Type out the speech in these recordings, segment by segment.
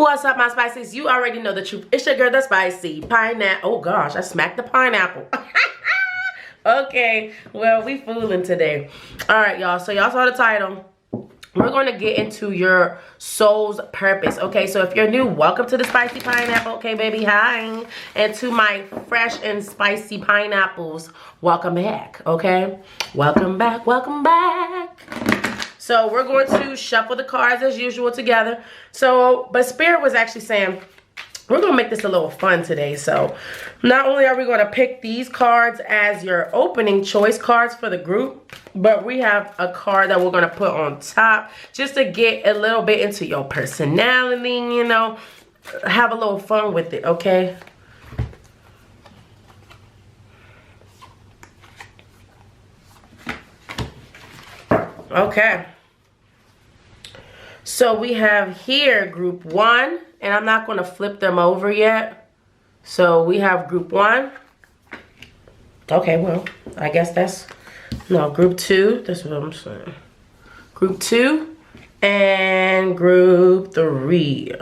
What's up, my spices? You already know the truth. It's your girl, the spicy pineapple. Oh gosh, I smacked the pineapple. Okay, well, we fooling today. All right, y'all. So y'all saw the title. We're going to get into your soul's purpose. Okay, so if you're new, welcome to the spicy pineapple. Okay, baby, hi. And to my fresh and spicy pineapples, welcome back. Okay, welcome back, welcome back. So we're going to shuffle the cards as usual together. So, but Spirit was actually saying, we're going to make this a little fun today. So not only are we going to pick these cards as your opening choice cards for the group, but we have a card that we're going to put on top just to get a little bit into your personality, you know, have a little fun with it, okay? Okay. So we have here group 1, and I'm not going to flip them over yet. So we have group 1. Okay, well, I guess that's, no, group 2. That's what I'm saying. Group 2 and group 3.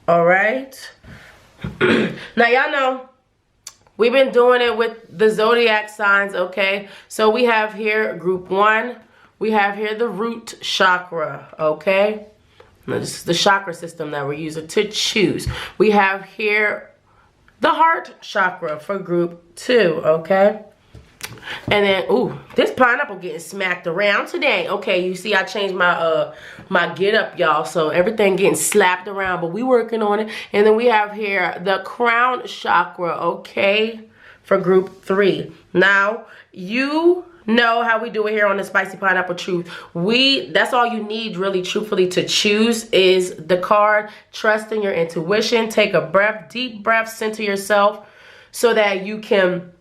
All right. Now, y'all know we've been doing it with the zodiac signs, okay? So we have here group 1. We have here the root chakra, okay? Now this is the chakra system that we're using to choose. We have here the heart chakra for group 2, okay? And then, ooh, this pineapple getting smacked around today. Okay, you see I changed my my get up, y'all. So everything getting slapped around, but we working on it. And then we have here the crown chakra, okay, for group 3. Now, you know how we do it here on the Spicy Pineapple Truth. That's all you need, really, truthfully, to choose is the card. Trust in your intuition. Take a breath, deep breath, center yourself so that you can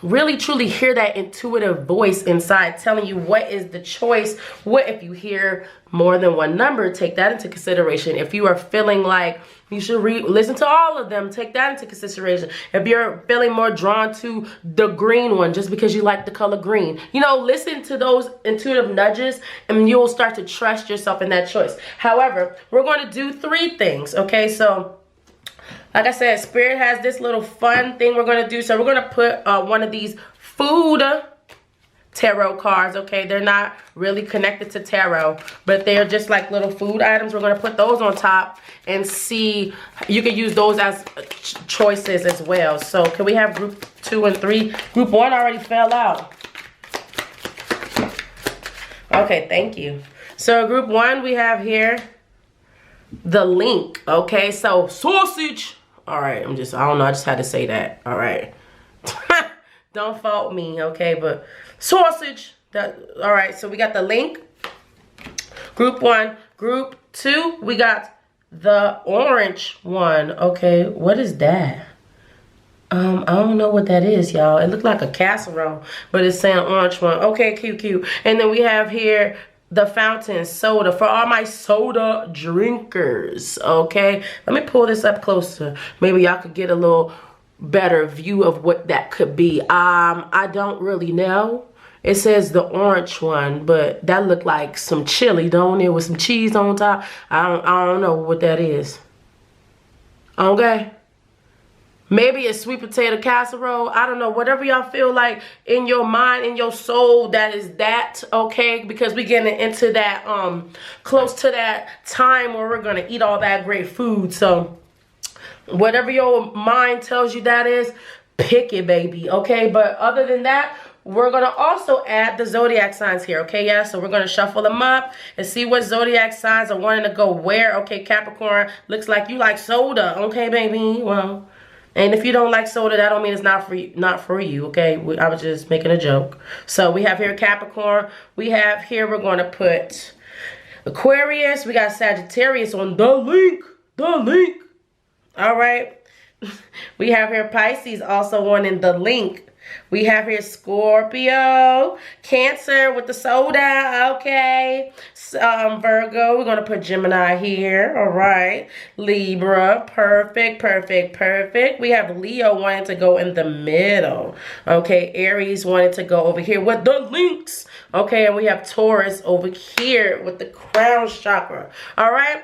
really truly hear that intuitive voice inside telling you what is the choice. What if you hear more than one number, take that into consideration. If you are feeling like you should listen to all of them, take that into consideration. If you're feeling more drawn to the green one just because you like the color green, you know, listen to those intuitive nudges and you'll start to trust yourself in that choice. However, we're going to do 3 things, okay? So like I said, Spirit has this little fun thing we're going to do. So we're going to put one of these food tarot cards, okay? They're not really connected to tarot, but they're just like little food items. We're going to put those on top and see. You can use those as choices as well. So can we have group 2 and 3? Group 1 already fell out. Okay, thank you. So group 1, we have here the link, okay? So sausage. All right, I don't know, I just had to say that. All right. Don't fault me, okay? But sausage. All right, so we got the link. Group 1. Group 2, we got the orange one. Okay, what is that? I don't know what that is, y'all. It looked like a casserole, but it's saying orange one. Okay, cute. And then we have here the fountain soda for all my soda drinkers, okay? Let me pull this up closer. Maybe y'all could get a little better view of what that could be. I don't really know. It says the orange one, but that looked like some chili, don't it? With some cheese on top. I don't know what that is. Okay. Maybe a sweet potato casserole. I don't know. Whatever y'all feel like in your mind, in your soul, that is that, okay? Because we're getting into that, close to that time where we're going to eat all that great food. So whatever your mind tells you that is, pick it, baby, okay? But other than that, we're going to also add the zodiac signs here, okay? Yeah, so we're going to shuffle them up and see what zodiac signs are wanting to go where. Okay, Capricorn, looks like you like soda, okay, baby? Well, and if you don't like soda, that don't mean it's not for you, okay? I was just making a joke. So we have here Capricorn. We have here, we're going to put Aquarius. We got Sagittarius on the link. All right. We have here Pisces also wanting the link. We have here Scorpio, Cancer with the soda, okay. Virgo, we're going to put Gemini here, all right. Libra, perfect. We have Leo wanting to go in the middle, okay. Aries wanting to go over here with the links, okay. And we have Taurus over here with the crown chakra, all right.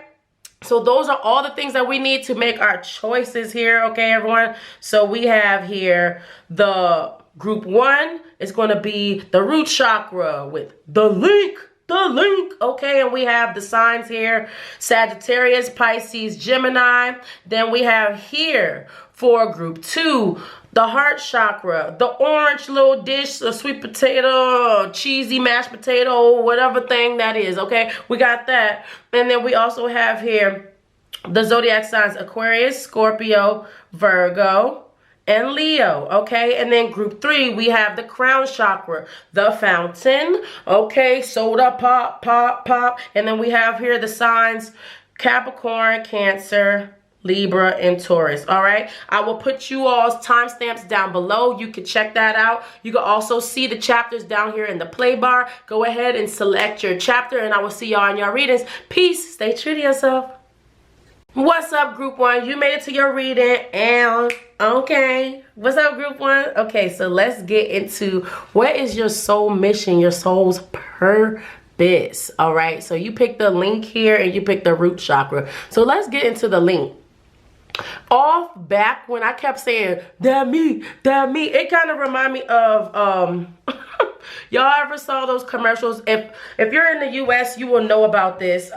So those are all the things that we need to make our choices here, okay, everyone? So we have here the group 1 is going to be the root chakra with the link, okay? And we have the signs here, Sagittarius, Pisces, Gemini. Then we have here for group 2, the heart chakra, the orange little dish, a sweet potato, cheesy mashed potato, whatever thing that is, okay? We got that. And then we also have here the zodiac signs, Aquarius, Scorpio, Virgo, and Leo, okay? And then group 3, we have the crown chakra, the fountain, okay? Soda pop, pop, pop. And then we have here the signs, Capricorn, Cancer, Libra, and Taurus. All right, I will put you all's timestamps down below. You can check that out. You can also see the chapters down here in the play bar. Go ahead and select your chapter, and I will see y'all in your readings. Peace. Stay true to yourself. What's up, group 1? You made it to your reading, and okay, what's up, group 1? Okay, so let's get into what is your soul mission, your soul's purpose. All right, so you pick the link here, and you pick the root chakra. So let's get into the link. Off back when I kept saying that me, it kind of remind me of y'all ever saw those commercials? If you're in the US, you will know about this,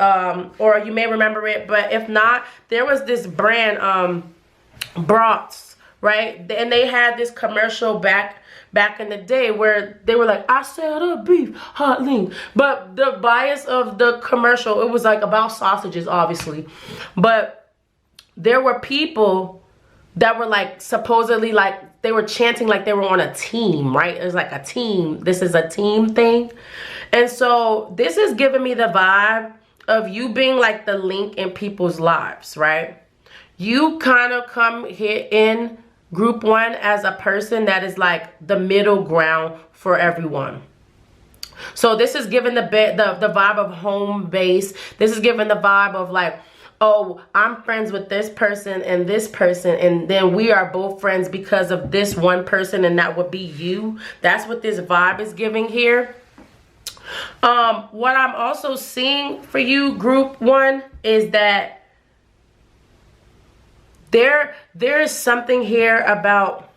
or you may remember it, but if not, there was this brand, Brats, right? And they had this commercial back in the day where they were like, I said a beef hot link, but the bias of the commercial, it was like about sausages, obviously, but there were people that were like supposedly like they were chanting like they were on a team, right? It was like a team. This is a team thing. And so this is giving me the vibe of you being like the link in people's lives, right? You kind of come here in group 1 as a person that is like the middle ground for everyone. So this is giving the vibe of home base. This is giving the vibe of like, oh, I'm friends with this person, and then we are both friends because of this one person, and that would be you. That's what this vibe is giving here. What I'm also seeing for you, group 1, is that there is something here about,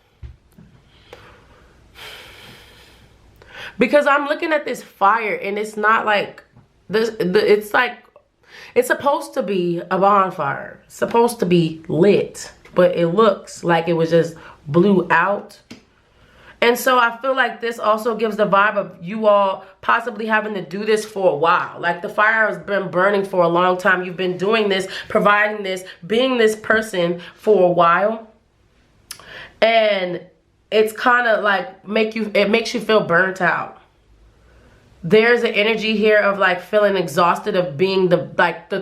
because I'm looking at this fire, and it's not like this, it's like, it's supposed to be a bonfire, it's supposed to be lit, but it looks like it was just blew out. And so I feel like this also gives the vibe of you all possibly having to do this for a while. Like the fire has been burning for a long time. You've been doing this, providing this, being this person for a while. And it's kind of like it makes you feel burnt out. There's an energy here of like feeling exhausted of being the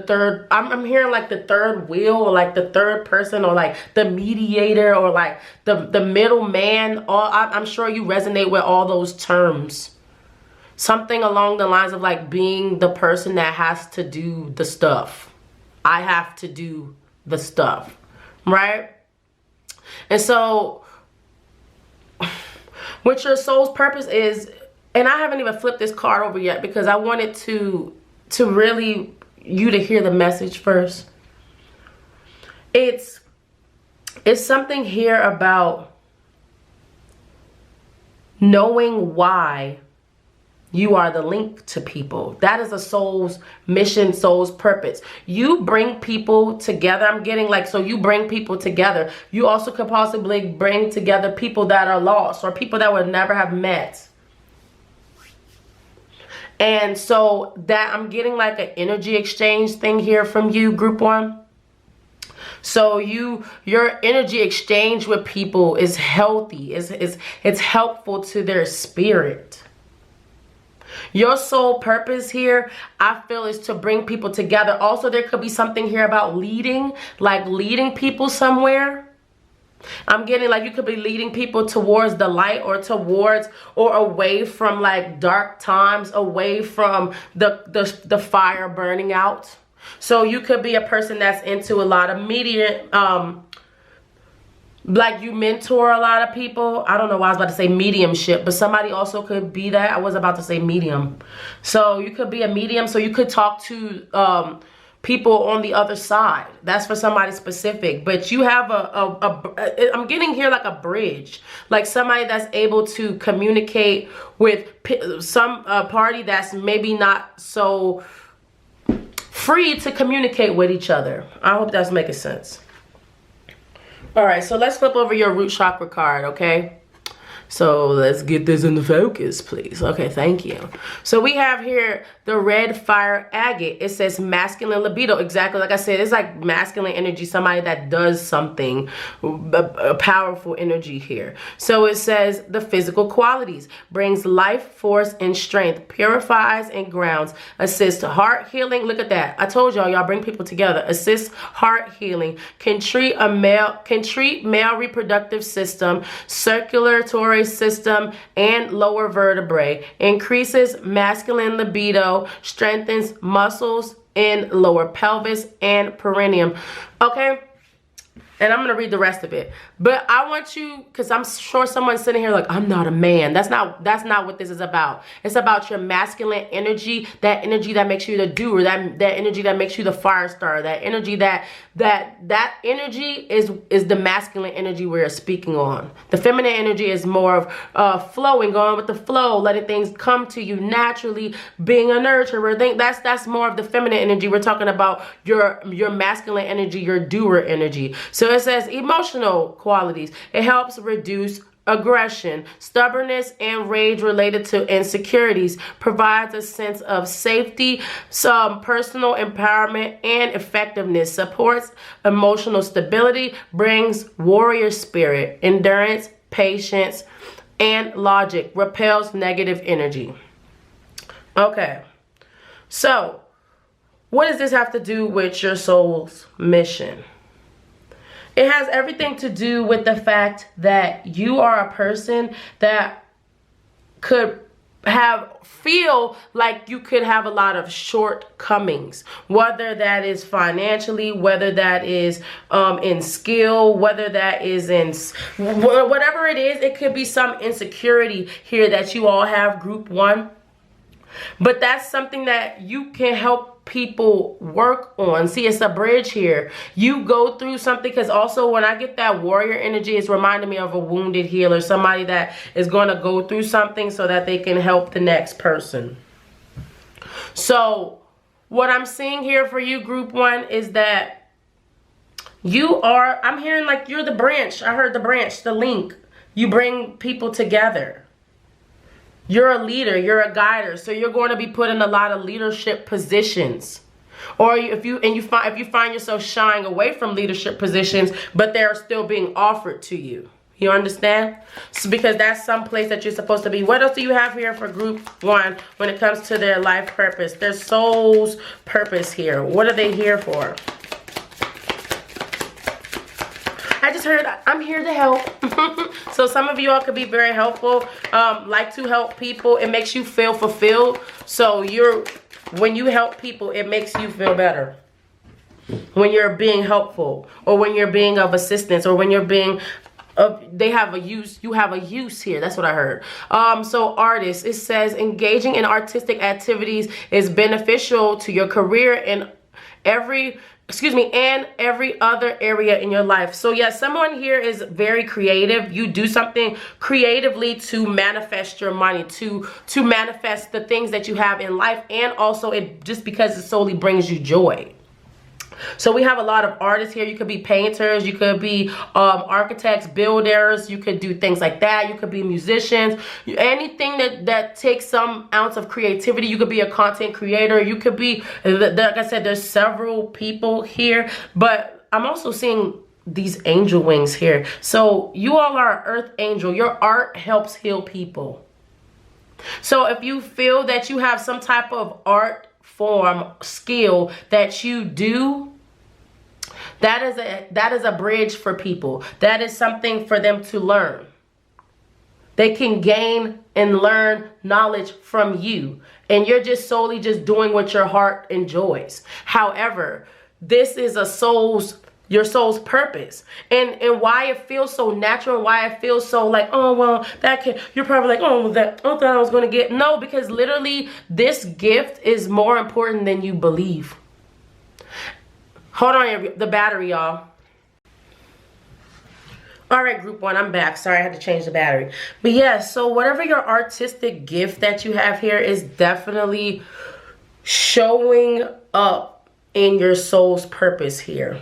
third, I'm hearing like the third wheel, or like the third person, or like the mediator, or like the middle man. I'm sure you resonate with all those terms. Something along the lines of like being the person that has to do the stuff. I have to do the stuff, right? And so what your soul's purpose is, and I haven't even flipped this card over yet because I wanted to really you to hear the message first. It's something here about knowing why you are the link to people. That is a soul's mission, soul's purpose. You bring people together. I'm getting like, so you bring people together. You also could possibly bring together people that are lost, or people that would never have met. And so that I'm getting like an energy exchange thing here from you, group 1. So your energy exchange with people is healthy. It's helpful to their spirit. Your soul purpose here, I feel, is to bring people together. Also, there could be something here about leading, like leading people somewhere. I'm getting like you could be leading people towards the light, or towards or away from like dark times, away from the fire burning out. So you could be a person that's into a lot of media, like you mentor a lot of people. I don't know why I was about to say mediumship, but somebody also could be that. I was about to say medium. So you could be a medium, so you could talk to people on the other side. That's for somebody specific. But you have I'm getting here like a bridge, like somebody that's able to communicate with some party that's maybe not so free to communicate with each other. I hope that's making sense. All right, so let's flip over your root chakra card, okay? So let's get this into focus, please. Okay, thank you. So we have here the red fire agate. It says masculine libido. Exactly like I said, it's like masculine energy, somebody that does something, a powerful energy here. So it says the physical qualities, brings life force and strength, purifies and grounds, assists heart healing. Look at that. I told y'all bring people together. Assists heart healing, can treat male reproductive system, circulatory system, and lower vertebrae, increases masculine libido, strengthens muscles in lower pelvis and perineum. Okay, and I'm gonna read the rest of it, but I want you, because I'm sure someone's sitting here like, I'm not a man. That's not what this is about. It's about your masculine energy, that energy that makes you the doer, that energy that makes you the fire starter, that energy that energy is the masculine energy we're speaking on. The feminine energy is more of flowing, going with the flow, letting things come to you naturally, being a nurturer. That's more of the feminine energy. We're talking about your masculine energy, your doer energy. So it says emotional qualities. It helps reduce aggression, stubbornness, and rage related to insecurities, provides a sense of safety, some personal empowerment and effectiveness, supports emotional stability, brings warrior spirit, endurance, patience, and logic, repels negative energy. Okay, so what does this have to do with your soul's mission? It has everything to do with the fact that you are a person that could feel like you could have a lot of shortcomings, whether that is financially, whether that is in skill, whether that is in whatever it is. It could be some insecurity here that you all have, group one, but that's something that you can help people work on. See, it's a bridge here. You go through something, because also when I get that warrior energy, it's reminding me of a wounded healer, somebody that is going to go through something so that they can help the next person. So what I'm seeing here for you, group one, is that I'm hearing like you're the branch. I heard the branch, the link. You bring people together. You're a leader, you're a guider, so you're going to be put in a lot of leadership positions. Or if you find yourself shying away from leadership positions, but they're still being offered to you. You understand? So because that's some place that you're supposed to be. What else do you have here for group one when it comes to their life purpose, their soul's purpose here? What are they here for? I just heard I'm here to help. So some of you all could be very helpful, like to help people. It makes you feel fulfilled. So when you help people, it makes you feel better. When you're being helpful, or when you're being of assistance, or when you're being they have a use, you have a use here. That's what I heard. So artists, it says engaging in artistic activities is beneficial to your career and every other area in your life. So yeah, someone here is very creative. You do something creatively to manifest your money, to manifest the things that you have in life, and also it just because it solely brings you joy. So we have a lot of artists here. You could be painters, you could be architects, builders, you could do things like that. You could be musicians, anything that takes some ounce of creativity. You could be a content creator. You could be, like I said, there's several people here, but I'm also seeing these angel wings here. So you all are an earth angel. Your art helps heal people. So if you feel that you have some type of art form, skill that you do, that is a bridge for people. That is something for them to learn. They can gain and learn knowledge from you, and you're just solely just doing what your heart enjoys. However, this is your soul's purpose, and why it feels so natural, why it feels so like, oh well, you're probably like, oh, that I thought I was going to get. No, because literally this gift is more important than you believe. Hold on, the battery, y'all. All right, group one, I'm back. Sorry, I had to change the battery. But yeah, so whatever your artistic gift that you have here is definitely showing up in your soul's purpose here.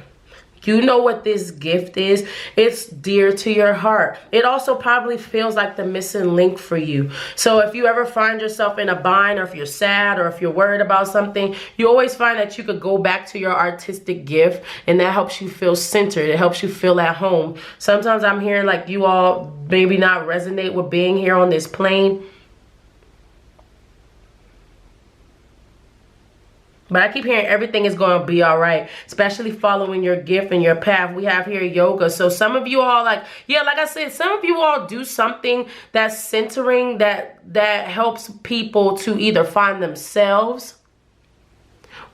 You know what this gift is. It's dear to your heart. It also probably feels like the missing link for you. So if you ever find yourself in a bind, or if you're sad, or if you're worried about something, you always find that you could go back to your artistic gift, and that helps you feel centered. It helps you feel at home. Sometimes I'm hearing like you all maybe not resonate with being here on this plane. But I keep hearing everything is going to be all right, especially following your gift and your path. We have here yoga. So some of you all like I said, some of you all do something that's centering, that helps people to either find themselves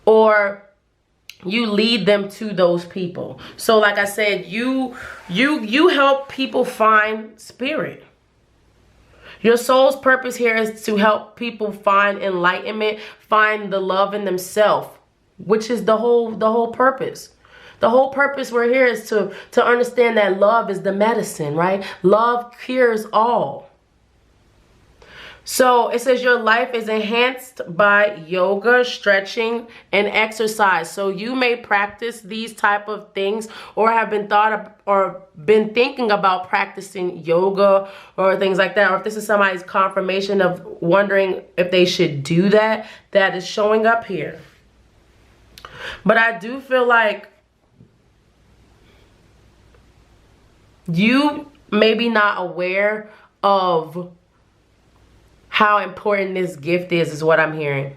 or you lead them to those people. So like I said, you help people find spirit. Your soul's purpose here is to help people find enlightenment, find the love in themselves, which is the whole purpose. The whole purpose we're here is to understand that love is the medicine, right? Love cures all. So it says your life is enhanced by yoga, stretching, and exercise. So you may practice these type of things, or have been thinking about practicing yoga or things like that. Or if this is somebody's confirmation of wondering if they should do that, that is showing up here. But I do feel like you may be not aware of how important this gift is what I'm hearing.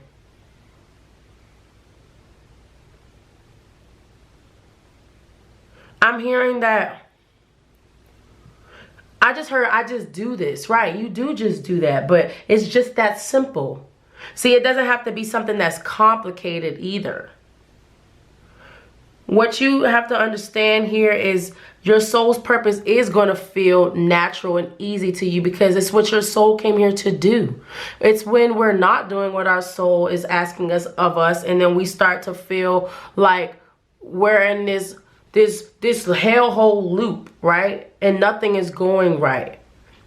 I'm hearing that I just do this, right? You do just do that, but it's just that simple. See, it doesn't have to be something that's complicated either. What you have to understand here is your soul's purpose is going to feel natural and easy to you because it's what your soul came here to do. It's when we're not doing what our soul is asking us of us, and then we start to feel like we're in this hellhole loop, right? And nothing is going right.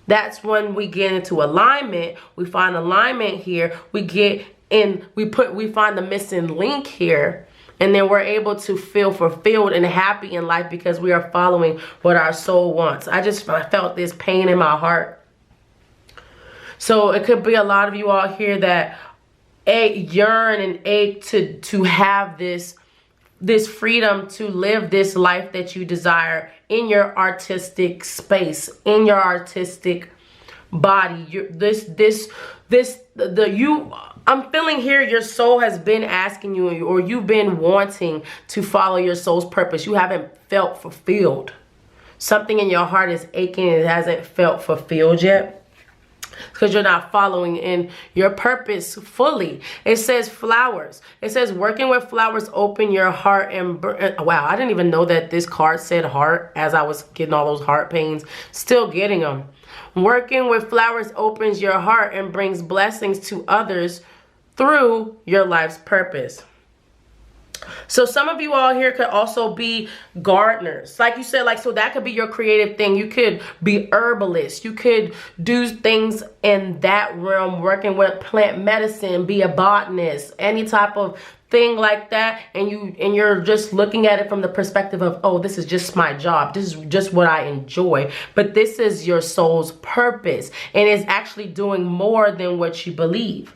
That's when we get into alignment. We find alignment here. We find the missing link here. And then we're able to feel fulfilled and happy in life because we are following what our soul wants. I felt this pain in my heart. So it could be a lot of you all here that yearn and ache to have this freedom to live this life that you desire in your artistic space, in your artistic body. I'm feeling here your soul has been asking you, or you've been wanting to follow your soul's purpose. You haven't felt fulfilled. Something in your heart is aching and it hasn't felt fulfilled yet, because you're not following in your purpose fully. It says flowers. It says working with flowers open your heart and wow, I didn't even know that this card said heart as I was getting all those heart pains. Still getting them. Working with flowers opens your heart and brings blessings to others through your life's purpose. So some of you all here could also be gardeners. Like you said, so that could be your creative thing. You could be herbalist. You could do things in that realm, working with plant medicine, be a botanist, any type of thing like that. And you're just looking at it from the perspective of, oh, this is just my job. This is just what I enjoy. But this is your soul's purpose, and it's actually doing more than what you believe.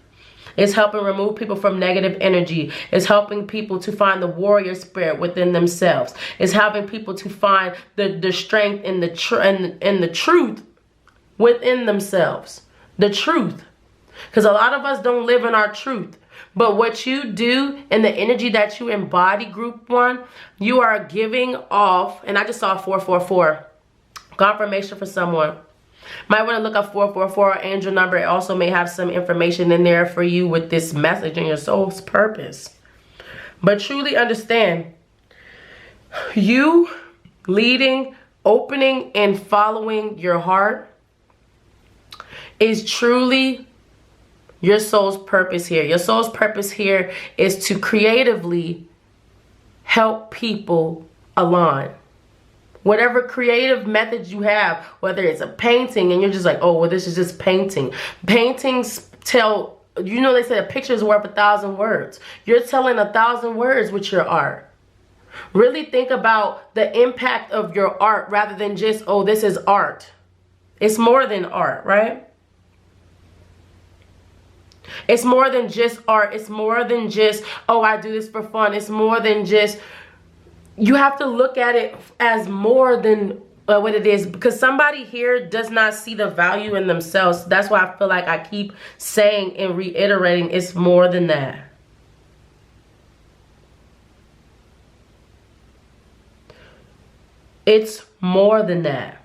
It's helping remove people from negative energy. It's helping people to find the warrior spirit within themselves. It's helping people to find the strength and the truth within themselves. The truth. Because a lot of us don't live in our truth. But what you do and the energy that you embody, group one, you are giving off. And I just saw 444. Confirmation for someone. Might want to look up 444, angel number. It also may have some information in there for you with this message and your soul's purpose. But truly understand, you leading, opening, and following your heart is truly your soul's purpose here. Your soul's purpose here is to creatively help people align. Whatever creative methods you have, whether it's a painting and you're just like, oh, well, this is just painting. Paintings tell, you know, they say a picture is worth 1,000 words. You're telling 1,000 words with your art. Really think about the impact of your art rather than just, oh, this is art. It's more than art, right? It's more than just art. It's more than just, oh, I do this for fun. It's more than just, you have to look at it as more than what it is, because somebody here does not see the value in themselves. That's why I feel like I keep saying and reiterating, it's more than that. It's more than that.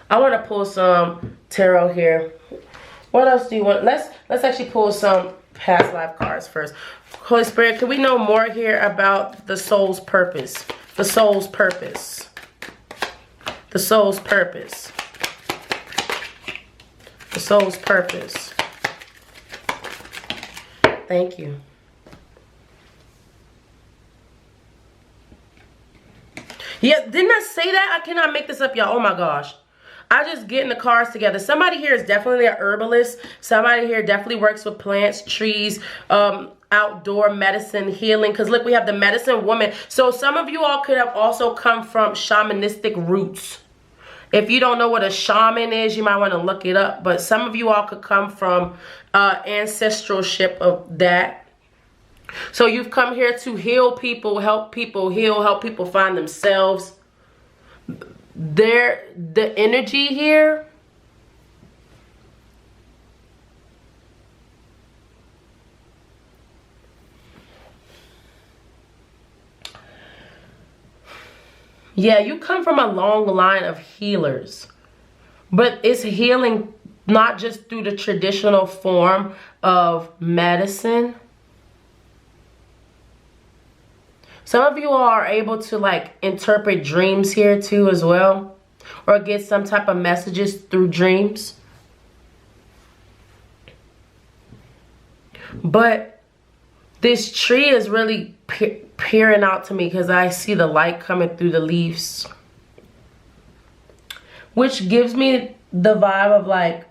I want to pull some tarot here. What else do you want? Let's actually pull some past life cards first. Holy Spirit, can we know more here about the soul's purpose? The soul's purpose. The soul's purpose. The soul's purpose. Thank you. Yeah, didn't I say that? I cannot make this up, y'all. Oh my gosh. I just getting the cards together. Somebody here is definitely an herbalist. Somebody here definitely works with plants, trees, outdoor medicine, healing. Because look, we have the medicine woman. So some of you all could have also come from shamanistic roots. If you don't know what a shaman is, you might want to look it up. But some of you all could come from ancestralship of that. So you've come here to heal people, help people heal, help people find themselves. The energy here, yeah, you come from a long line of healers, but it's healing not just through the traditional form of medicine. Some of you all are able to like interpret dreams here too as well, or get some type of messages through dreams. But this tree is really peering out to me because I see the light coming through the leaves, which gives me the vibe of like,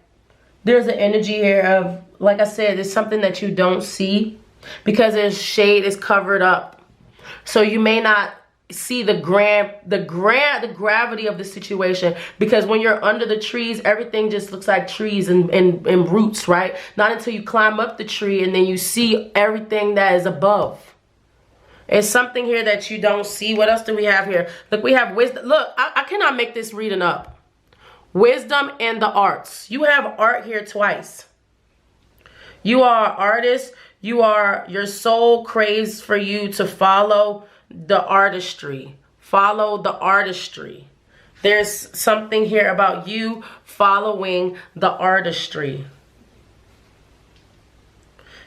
there's an energy here of, like I said, it's something that you don't see because there's shade, is covered up. So you may not see the gravity of the situation, because when you're under the trees, everything just looks like trees and roots, right? Not until you climb up the tree and then you see everything that is above. It's something here that you don't see. What else do we have here? Look, we have wisdom. Look, I cannot make this reading up. Wisdom and the arts. You have art here twice. You are an artist. Your soul craves for you to follow the artistry. Follow the artistry. There's something here about you following the artistry.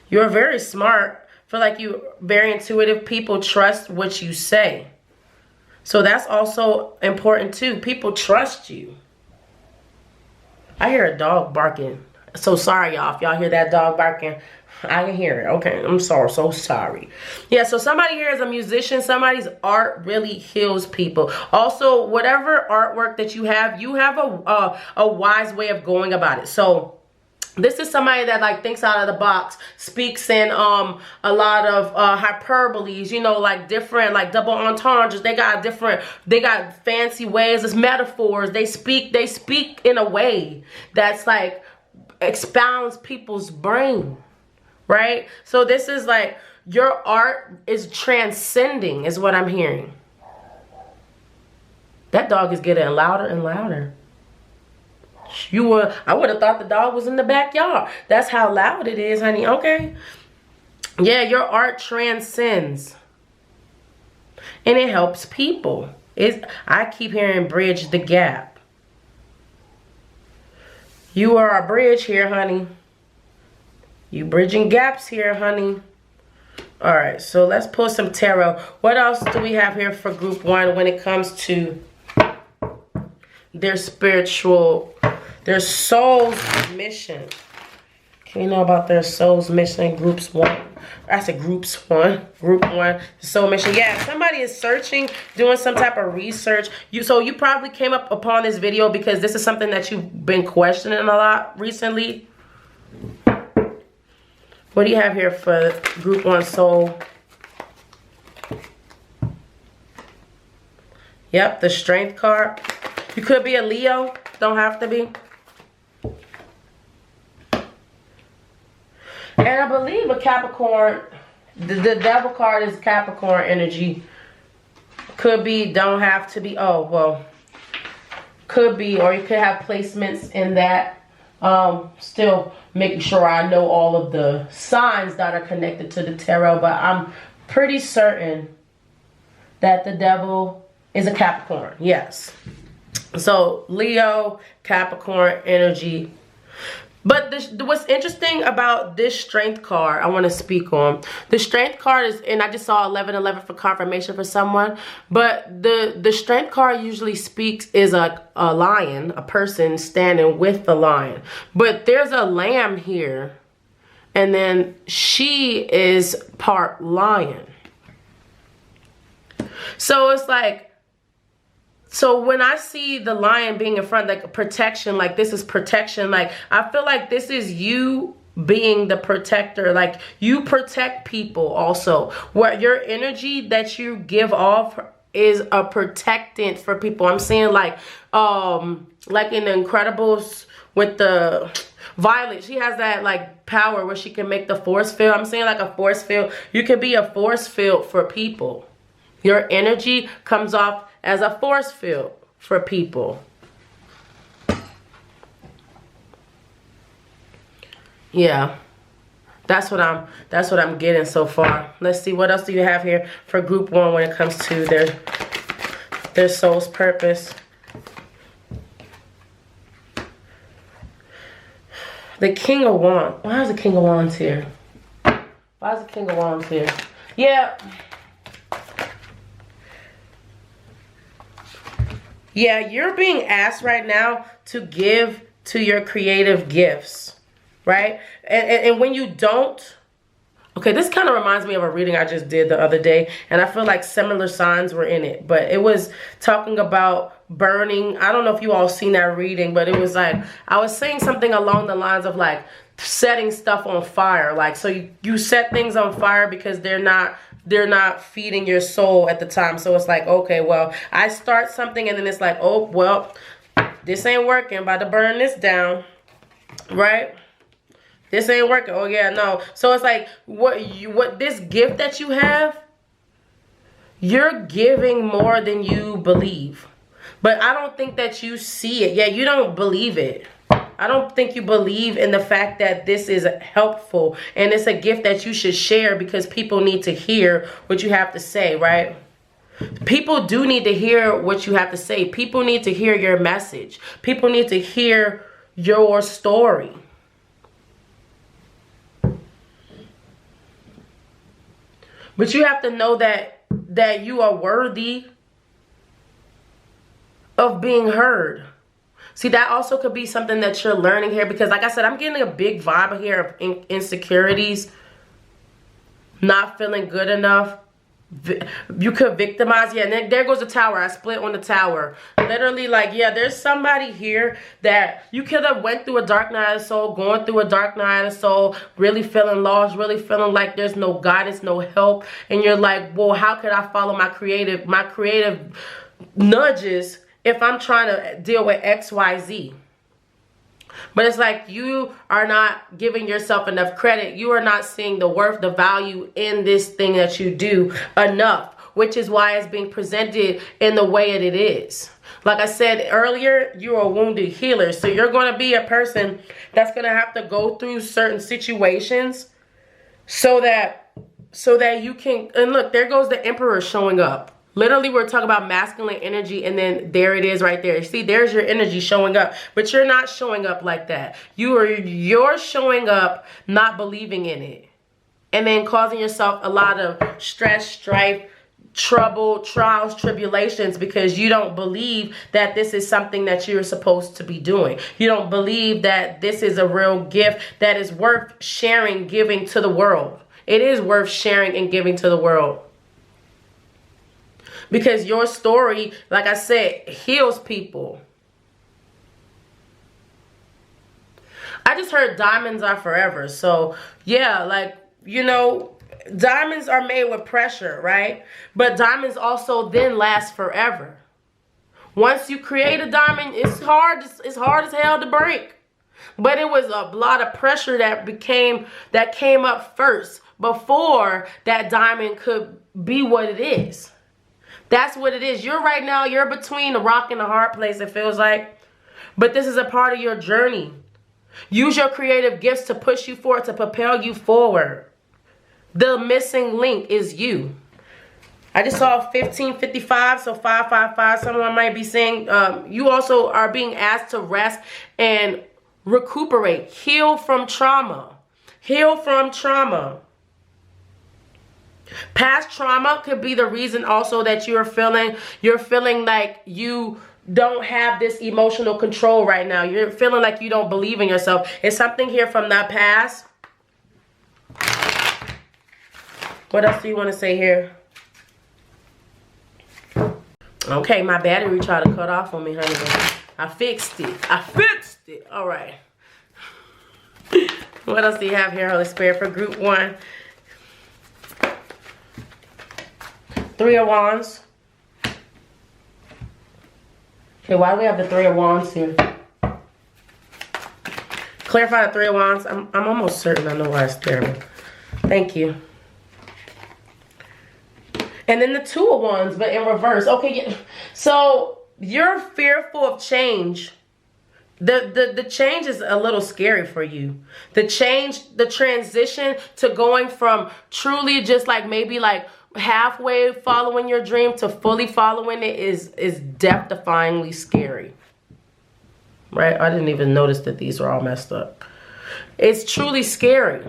You're very smart. Feel like you're very intuitive. People trust what you say. So that's also important too. People trust you. I hear a dog barking. So sorry, y'all. If y'all hear that dog barking, I can hear it. Okay, I'm sorry. So sorry. Yeah, so somebody here is a musician. Somebody's art really heals people. Also, whatever artwork that you have a wise way of going about it. So this is somebody that like thinks out of the box, speaks in a lot of hyperboles, you know, like different, like double entendres. They got fancy ways. It's metaphors. They speak in a way that's like expounds people's brain. Right? So this is like, your art is transcending, is what I'm hearing. That dog is getting louder and louder. I would have thought the dog was in the backyard. That's how loud it is, honey. Okay. Yeah, your art transcends. And it helps people. I keep hearing bridge the gap. You are a bridge here, honey. You bridging gaps here, honey. All right, so let's pull some tarot. What else do we have here for group one when it comes to their soul's mission? Can we know about their soul's mission, groups one? I said groups one, group one, soul mission. Yeah, somebody is searching, doing some type of research. So you probably came up upon this video because this is something that you've been questioning a lot recently. What do you have here for group one soul? Yep, the strength card. You could be a Leo, don't have to be. And I believe a Capricorn, the devil card is Capricorn energy. Could be, don't have to be. Oh, well, could be, or you could have placements in that. Still making sure I know all of the signs that are connected to the tarot, but I'm pretty certain that the devil is a Capricorn. Yes. So Leo, Capricorn energy. But what's interesting about this strength card I want to speak on. The strength card is, and I just saw 1111 for confirmation for someone. But the strength card usually speaks is a lion, a person standing with the lion. But there's a lamb here. And then she is part lion. So it's like, so when I see the lion being in front, like protection, like this is protection, like I feel like this is you being the protector, like you protect people also. What your energy that you give off is a protectant for people. I'm saying like in The Incredibles with the Violet, she has that like power where she can make the force field. I'm saying like a force field. You can be a force field for people. Your energy comes off as a force field for people. Yeah. That's what I'm getting so far. Let's see, what else do you have here for group one when it comes to their soul's purpose? The King of Wands. Why is the King of Wands here? Why is the King of Wands here? Yeah. Yeah, you're being asked right now to give to your creative gifts, right? And when you don't, okay, this kind of reminds me of a reading I just did the other day, and I feel like similar signs were in it, but it was talking about burning. I don't know if you all seen that reading, but it was like, I was saying something along the lines of like setting stuff on fire. Like, so you set things on fire because they're not feeding your soul at the time. So it's like, okay, well, I start something and then it's like, oh, well, this ain't working. I'm about to burn this down, right? This ain't working. Oh yeah, no. So it's like, what this gift that you have, you're giving more than you believe. But I don't think that you see it. Yeah, you don't believe it. I don't think you believe in the fact that this is helpful and it's a gift that you should share because people need to hear what you have to say, right? People do need to hear what you have to say. People need to hear your message. People need to hear your story. But you have to know that you are worthy of being heard. See, that also could be something that you're learning here because, like I said, I'm getting a big vibe here of insecurities, not feeling good enough. You could victimize. Yeah, and then there goes the tower. I split on the tower. Literally, like, yeah, there's somebody here that you could have went through a dark night of the soul, going through a dark night of the soul, really feeling lost, really feeling like there's no guidance, no help. And you're like, well, how could I follow my creative nudges if I'm trying to deal with X, Y, Z? But it's like you are not giving yourself enough credit. You are not seeing the worth, the value in this thing that you do enough, which is why it's being presented in the way that it is. Like I said earlier, you're a wounded healer. So you're going to be a person that's going to have to go through certain situations so that you can, and look, there goes the Emperor showing up. Literally, we're talking about masculine energy, and then there it is right there. See, there's your energy showing up, but you're not showing up like that. You're showing up not believing in it, and then causing yourself a lot of stress, strife, trouble, trials, tribulations, because you don't believe that this is something that you're supposed to be doing. You don't believe that this is a real gift that is worth sharing, giving to the world. it is worth sharing and giving to the world. Because your story, like I said, heals people. I just heard diamonds are forever. So, yeah, like, you know, diamonds are made with pressure, right? But diamonds also then last forever. Once you create a diamond, it's hard as hell to break. But it was a lot of pressure that came up first before that diamond could be what it is. That's what it is. You're between a rock and a hard place, it feels like. But this is a part of your journey. Use your creative gifts to push you forward, to propel you forward. The missing link is you. I just saw 1555, so 555. Someone might be saying you also are being asked to rest and recuperate. Heal from trauma. Heal from trauma. Past trauma could be the reason also that you're feeling like you don't have this emotional control right now. You're feeling like you don't believe in yourself. It's something here from that past. What else do you want to say here? Okay, my battery tried to cut off on me, honey. I fixed it. All right. What else do you have here, Holy Spirit, for group 1? 3 of Wands. Okay, why do we have the 3 of Wands here? Clarify the 3 of Wands. I'm almost certain I know why it's there. Thank you. And then the 2 of Wands, but in reverse. Okay, so you're fearful of change. The change is a little scary for you. The transition to going from truly just like maybe like halfway following your dream to fully following it is death-defyingly scary. Right? I didn't even notice that these were all messed up. It's truly scary.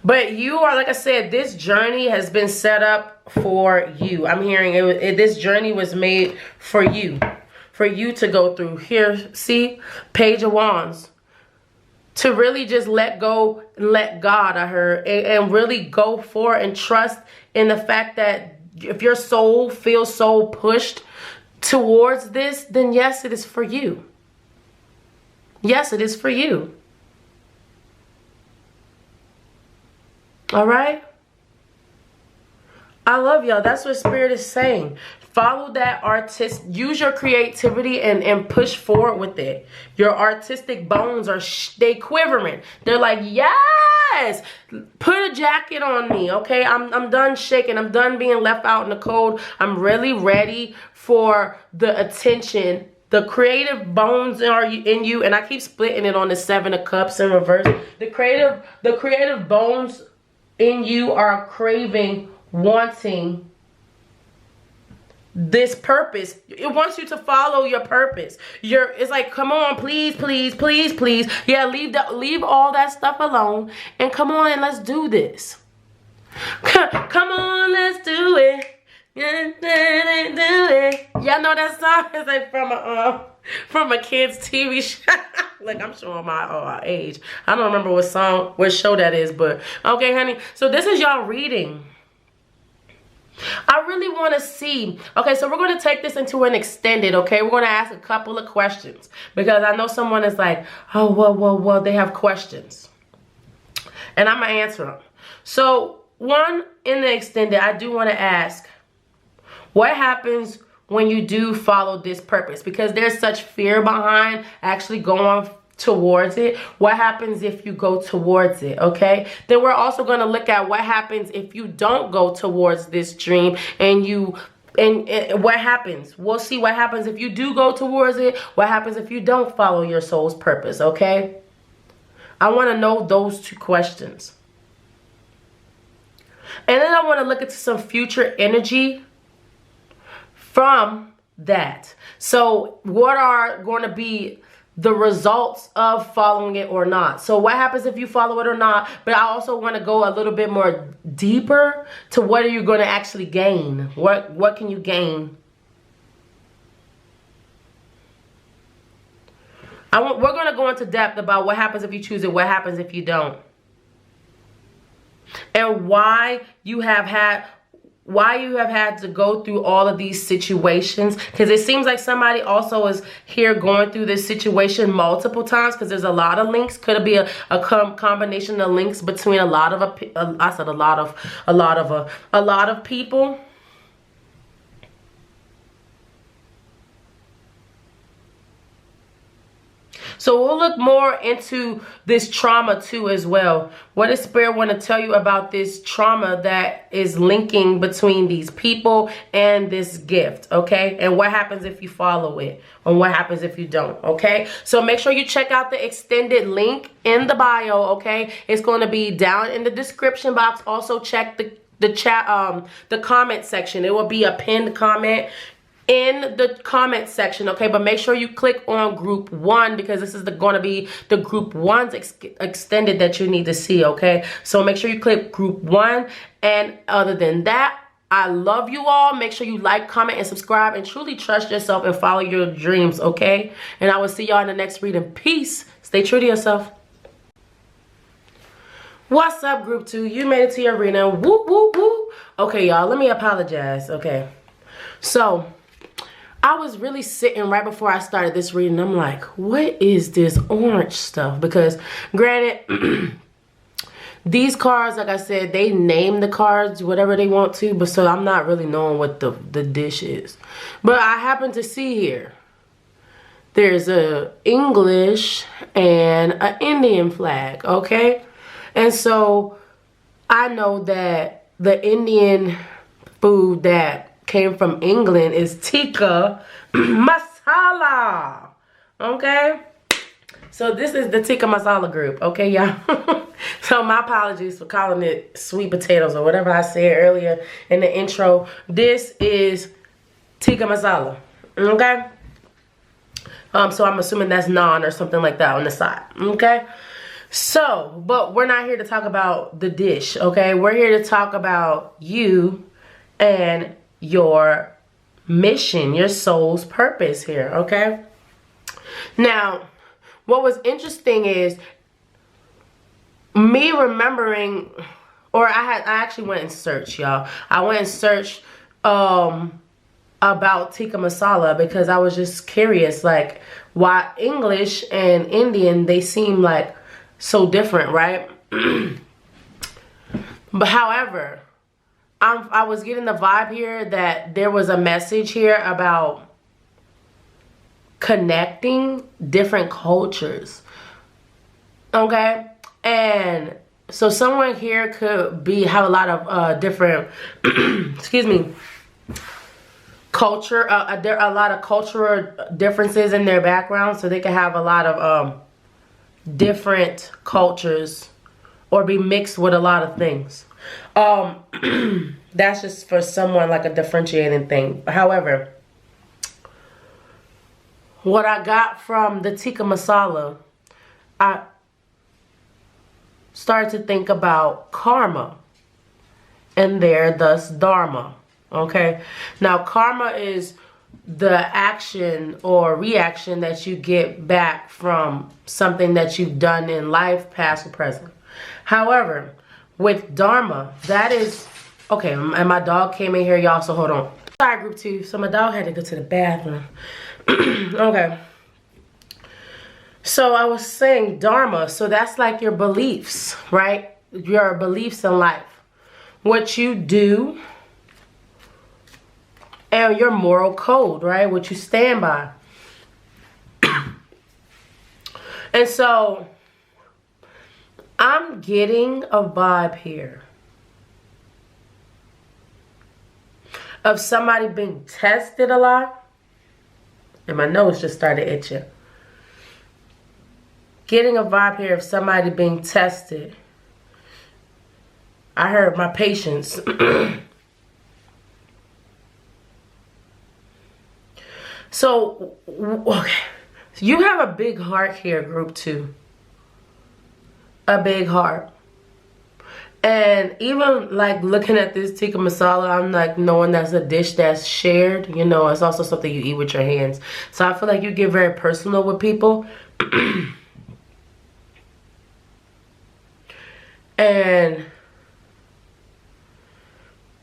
But you are, like I said, this journey has been set up for you. I'm hearing this journey was made for you to go through. Here, see, Page of Wands. To really just let go and let God, I heard, and really go for and trust in the fact that if your soul feels so pushed towards this, then yes, it is for you. Yes, it is for you. All right? I love y'all. That's what Spirit is saying. Follow that use your creativity and push forward with it. Your artistic bones they quivering. They're like, yes, put a jacket on me, okay? I'm done shaking. I'm done being left out in the cold. I'm really ready for the attention. The creative bones are in you, and I keep splitting it on the 7 of Cups in reverse. The creative bones in you are craving, wanting this purpose. It wants you to follow your purpose. It's like, come on, please, please, please, please. Yeah, leave all that stuff alone and come on and let's do this. Come on, let's do it. Y'all know that song? It's like from a kid's TV show. Like, I'm showing my age. I don't remember what show that is, but okay, honey. So this is y'all reading. I really want to see. Okay, so we're going to take this into an extended, okay? We're going to ask a couple of questions because I know someone is like, oh, well, they have questions. And I'm going to answer them. So, one, in the extended, I do want to ask, what happens when you do follow this purpose? Because there's such fear behind actually going towards it. What happens if you go towards it? Okay, then we're also going to look at what happens if you don't go towards this dream and what happens. We'll see what happens if you do go towards it. What happens if you don't follow your soul's purpose? Okay, I want to know those 2 questions, and then I want to look into some future energy from that. So what are going to be the results of following it or not? So what happens if you follow it or not? But I also want to go a little bit more deeper to what are you going to actually gain? What can you gain? We're going to go into depth about what happens if you choose it, what happens if you don't. and why you have had to go through all of these situations, because it seems like somebody also is here going through this situation multiple times, because there's a lot of links. Could it be a combination of links between a lot of people? So we'll look more into this trauma too as well. What does Spirit want to tell you about this trauma that is linking between these people and this gift, okay? And what happens if you follow it, and what happens if you don't, okay? So make sure you check out the extended link in the bio, okay? It's going to be down in the description box. Also check the chat, the comment section. It will be a pinned comment in the comment section, okay? But make sure you click on group 1, because this is going to be the group 1's extended that you need to see, okay? So make sure you click group 1. And other than that, I love you all. Make sure you like, comment, and subscribe, and truly trust yourself and follow your dreams, okay? And I will see y'all in the next reading. Peace. Stay true to yourself. What's up, group 2? You made it to your reading. Woo, woo, woo. Okay, y'all, let me apologize, okay? So I was really sitting right before I started this reading. I'm like, what is this orange stuff? Because granted, these cards, like I said, they name the cards whatever they want to, but so I'm not really knowing what the dish is. But I happen to see here, there's a English and an Indian flag, okay? And so I know that the Indian food that came from England is tikka masala, okay? So this is the tikka masala group, okay, y'all? So my apologies for calling it sweet potatoes or whatever I said earlier in the intro. This is tikka masala, okay? So I'm assuming that's naan or something like that on the side, okay? So, but we're not here to talk about the dish, okay? We're here to talk about you and your mission, your soul's purpose here, okay? Now, what was interesting is me remembering, or I actually went and searched, y'all. I went and searched about tikka masala, because I was just curious, like, why English and Indian, they seem like so different, right? But however, I was getting the vibe here that there was a message here about connecting different cultures, okay? And so someone here could have a lot of different excuse me, culture, a lot of cultural differences in their background, so they could have a lot of different cultures or be mixed with a lot of things. That's just for someone, like a differentiating thing. However, what I got from the tikka masala, I started to think about karma, and there thus dharma, okay? Now karma is the action or reaction that you get back from something that you've done in life, past or present. However, with dharma, that is, okay, and my dog came in here, y'all, so hold on. Sorry, group 2, so my dog had to go to the bathroom. Okay. So I was saying dharma, so that's like your beliefs, right? Your beliefs in life. What you do and your moral code, right? What you stand by. And so I'm getting a vibe here of somebody being tested a lot. And my nose just started itching. Getting a vibe here of somebody being tested. I heard my patience. So, okay. So you have a big heart here, group 2. A big heart. And even like looking at this tikka masala, I'm like knowing that's a dish that's shared. You know, it's also something you eat with your hands. So I feel like you get very personal with people. And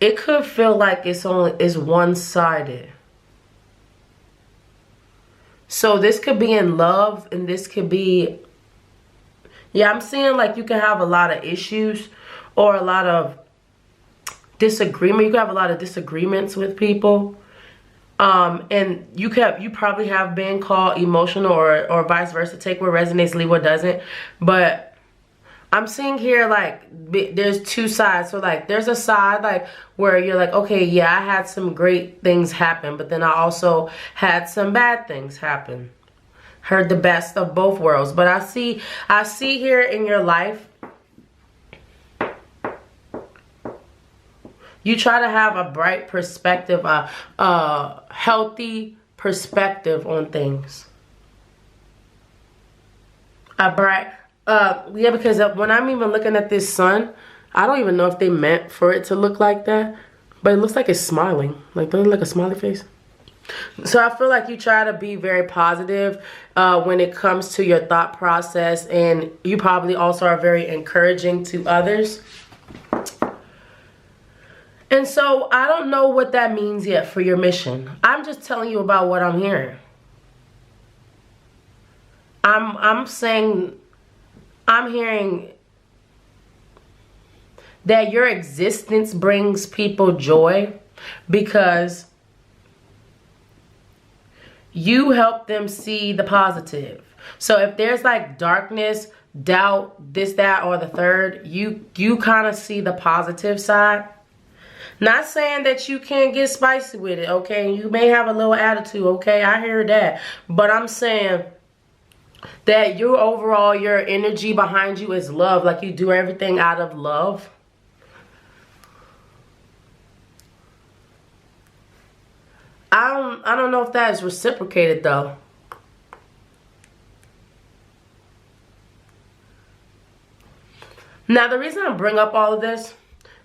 it could feel like it's one-sided. So this could be in love, and this could be, yeah, I'm seeing like you can have a lot of issues or a lot of disagreement. You can have a lot of disagreements with people. And you probably have been called emotional or vice versa. Take what resonates, leave what doesn't. But I'm seeing here like there's two sides. So like there's a side like where you're like, okay, yeah, I had some great things happen, but then I also had some bad things happen. Heard the best of both worlds. But I see here in your life, you try to have a bright perspective, a healthy perspective on things. A bright, yeah, because when I'm even looking at this sun, I don't even know if they meant for it to look like that, but it looks like it's smiling. Like, doesn't it look like a smiley face? So I feel like you try to be very positive when it comes to your thought process, and you probably also are very encouraging to others. And so I don't know what that means yet for your mission. I'm just telling you about what I'm hearing. I'm hearing that your existence brings people joy because you help them see the positive. So if there's like darkness, doubt, this, that, or the third, you kind of see the positive side. Not saying that you can't get spicy with it, okay? You may have a little attitude, okay? I hear that. But I'm saying that your energy behind you is love. Like you do everything out of love. I don't know if that is reciprocated though. Now the reason I bring up all of this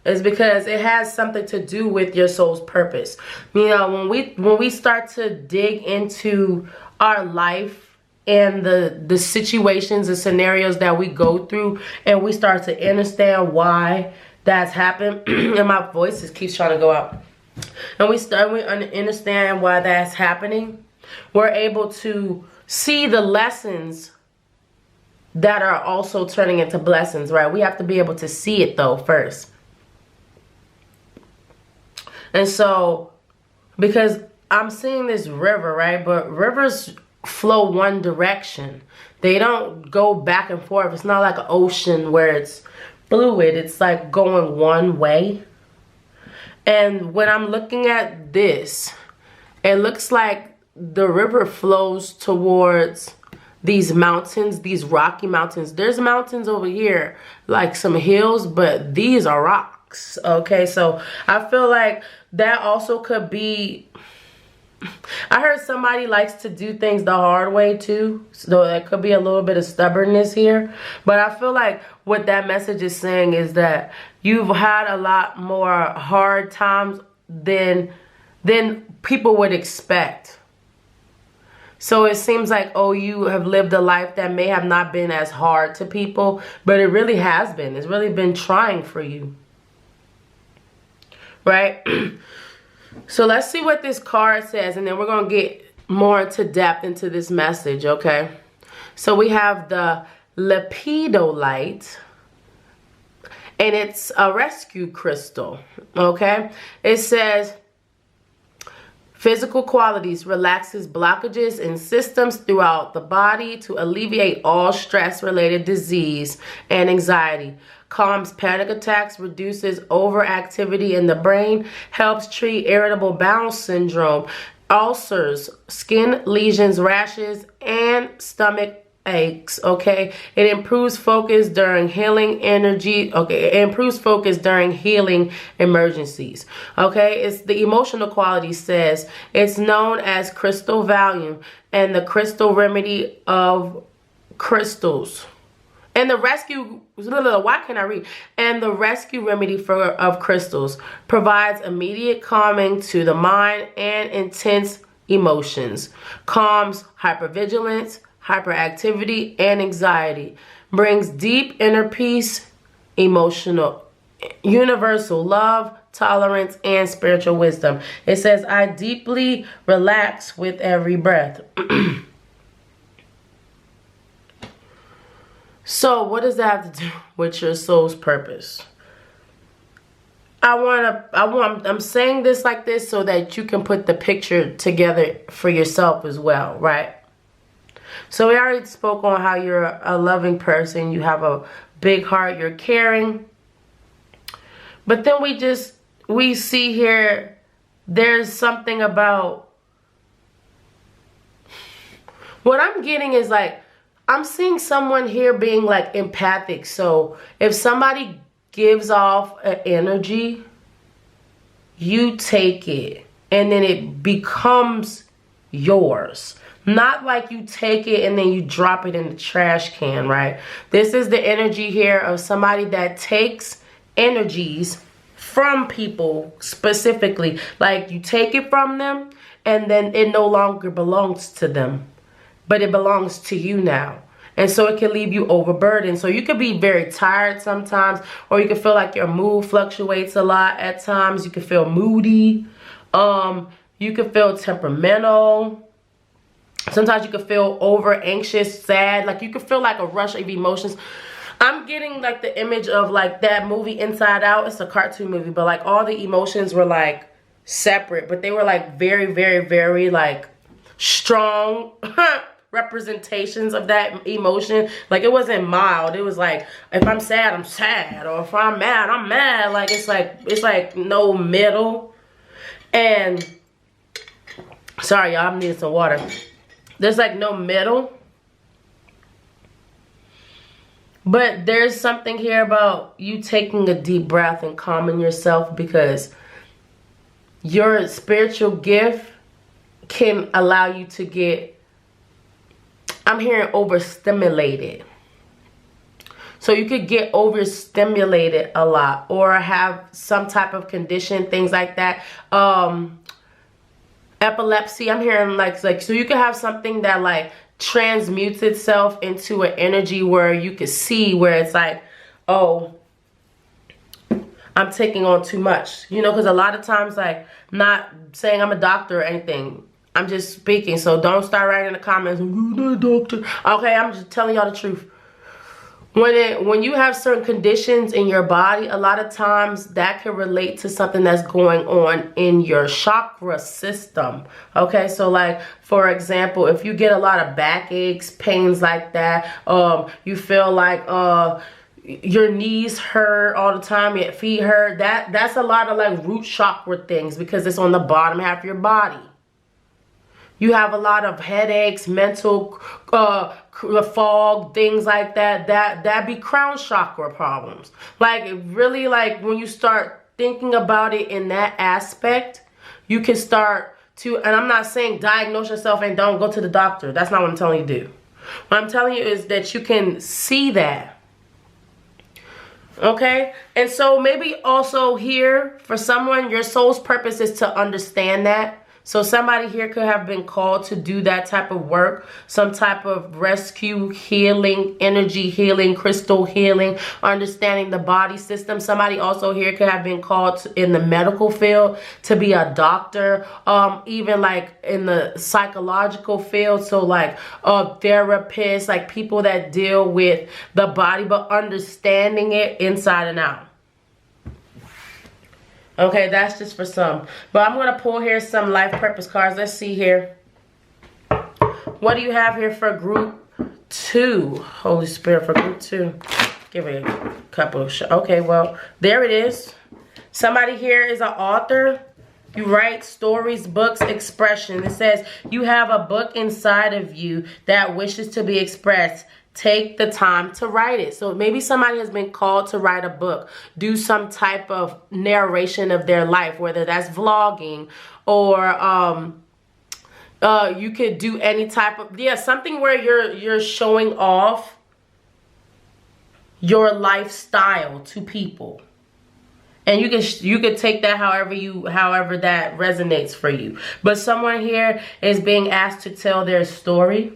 is because it has something to do with your soul's purpose. You know, when we start to dig into our life and the situations and scenarios that we go through, and we start to understand why that's happened, and my voice just keeps trying to go out, and we understand why that's happening, we're able to see the lessons that are also turning into blessings, right? We have to be able to see it though first. And so, because I'm seeing this river, right? But rivers flow one direction. They don't go back and forth. It's not like an ocean where it's fluid. It's like going one way. And when I'm looking at this, it looks like the river flows towards these mountains, these rocky mountains. There's mountains over here, like some hills, but these are rocks. Okay, so I feel like that also could be, I heard somebody likes to do things the hard way too, so there could be a little bit of stubbornness here. But I feel like what that message is saying is that you've had a lot more hard times than people would expect. So it seems like, oh, you have lived a life that may have not been as hard to people, but it really has been. It's really been trying for you. Right? So let's see what this card says, and then we're going to get more into depth into this message, okay? So we have the lepidolite, and it's a rescue crystal, okay? It says, physical qualities, relaxes blockages in systems throughout the body to alleviate all stress-related disease and anxiety. Calms panic attacks, reduces overactivity in the brain, helps treat irritable bowel syndrome, ulcers, skin lesions, rashes, and stomach aches, okay? It improves focus during healing energy, okay? It improves focus during healing emergencies, okay? It's the emotional quality says it's known as crystal volume and the crystal remedy of crystals. And the rescue, why can't I read? And the rescue remedy of crystals provides immediate calming to the mind and intense emotions, calms hypervigilance, hyperactivity, and anxiety, brings deep inner peace, emotional, universal love tolerance, and spiritual wisdom. It says, I deeply relax with every breath. So what does that have to do with your soul's purpose? I'm saying this like this so that you can put the picture together for yourself as well, right? So we already spoke on how you're a loving person, you have a big heart, you're caring. But then we see here, there's something about, what I'm getting is like, I'm seeing someone here being like empathic. So if somebody gives off an energy, you take it and then it becomes yours. Not like you take it and then you drop it in the trash can, right? This is the energy here of somebody that takes energies from people specifically. Like you take it from them and then it no longer belongs to them, but it belongs to you now. And so it can leave you overburdened. So you could be very tired sometimes, or you can feel like your mood fluctuates a lot at times. You can feel moody. You can feel temperamental. Sometimes you can feel over anxious, sad. Like you can feel like a rush of emotions. I'm getting like the image of like that movie Inside Out. It's a cartoon movie, but like all the emotions were like separate, but they were like very, very, very like strong representations of that emotion. Like it wasn't mild. It was like, if I'm sad, I'm sad, or if I'm mad, I'm mad. Like it's like no middle. And sorry y'all, I'm needing some water. There's like no middle. But there's something here about you taking a deep breath and calming yourself, because your spiritual gift can allow you to get, I'm hearing overstimulated. So you could get overstimulated a lot, or have some type of condition, things like that. Epilepsy, I'm hearing like so you could have something that like transmutes itself into an energy where you could see where it's like, oh, I'm taking on too much. You know, because a lot of times, like, not saying I'm a doctor or anything, I'm just speaking, so don't start writing in the comments, you're not a doctor. Okay, I'm just telling y'all the truth. When you have certain conditions in your body, a lot of times that can relate to something that's going on in your chakra system. Okay, so like for example, if you get a lot of backaches, pains like that, you feel like your knees hurt all the time, your feet hurt, that's a lot of like root chakra things, because it's on the bottom half of your body. You have a lot of headaches, mental fog, things like that. That be crown chakra problems. Like really, like when you start thinking about it in that aspect, you can start to, and I'm not saying diagnose yourself and don't go to the doctor. That's not what I'm telling you to do. What I'm telling you is that you can see that. Okay? And so maybe also here, for someone, your soul's purpose is to understand that. So somebody here could have been called to do that type of work, some type of rescue, healing, energy healing, crystal healing, understanding the body system. Somebody also here could have been called in the medical field to be a doctor, even like in the psychological field. So like therapists, like people that deal with the body, but understanding it inside and out. Okay, that's just for some. But I'm going to pull here some life purpose cards. Let's see here. What do you have here for group 2? Holy Spirit, for group 2. Give it a couple of shots. Okay, well, there it is. Somebody here is an author. You write stories, books, expression. It says you have a book inside of you that wishes to be expressed. Take the time to write it. So maybe somebody has been called to write a book, do some type of narration of their life, whether that's vlogging or you could do any type of, something where you're showing off your lifestyle to people. And you could take that however that resonates for you. But someone here is being asked to tell their story.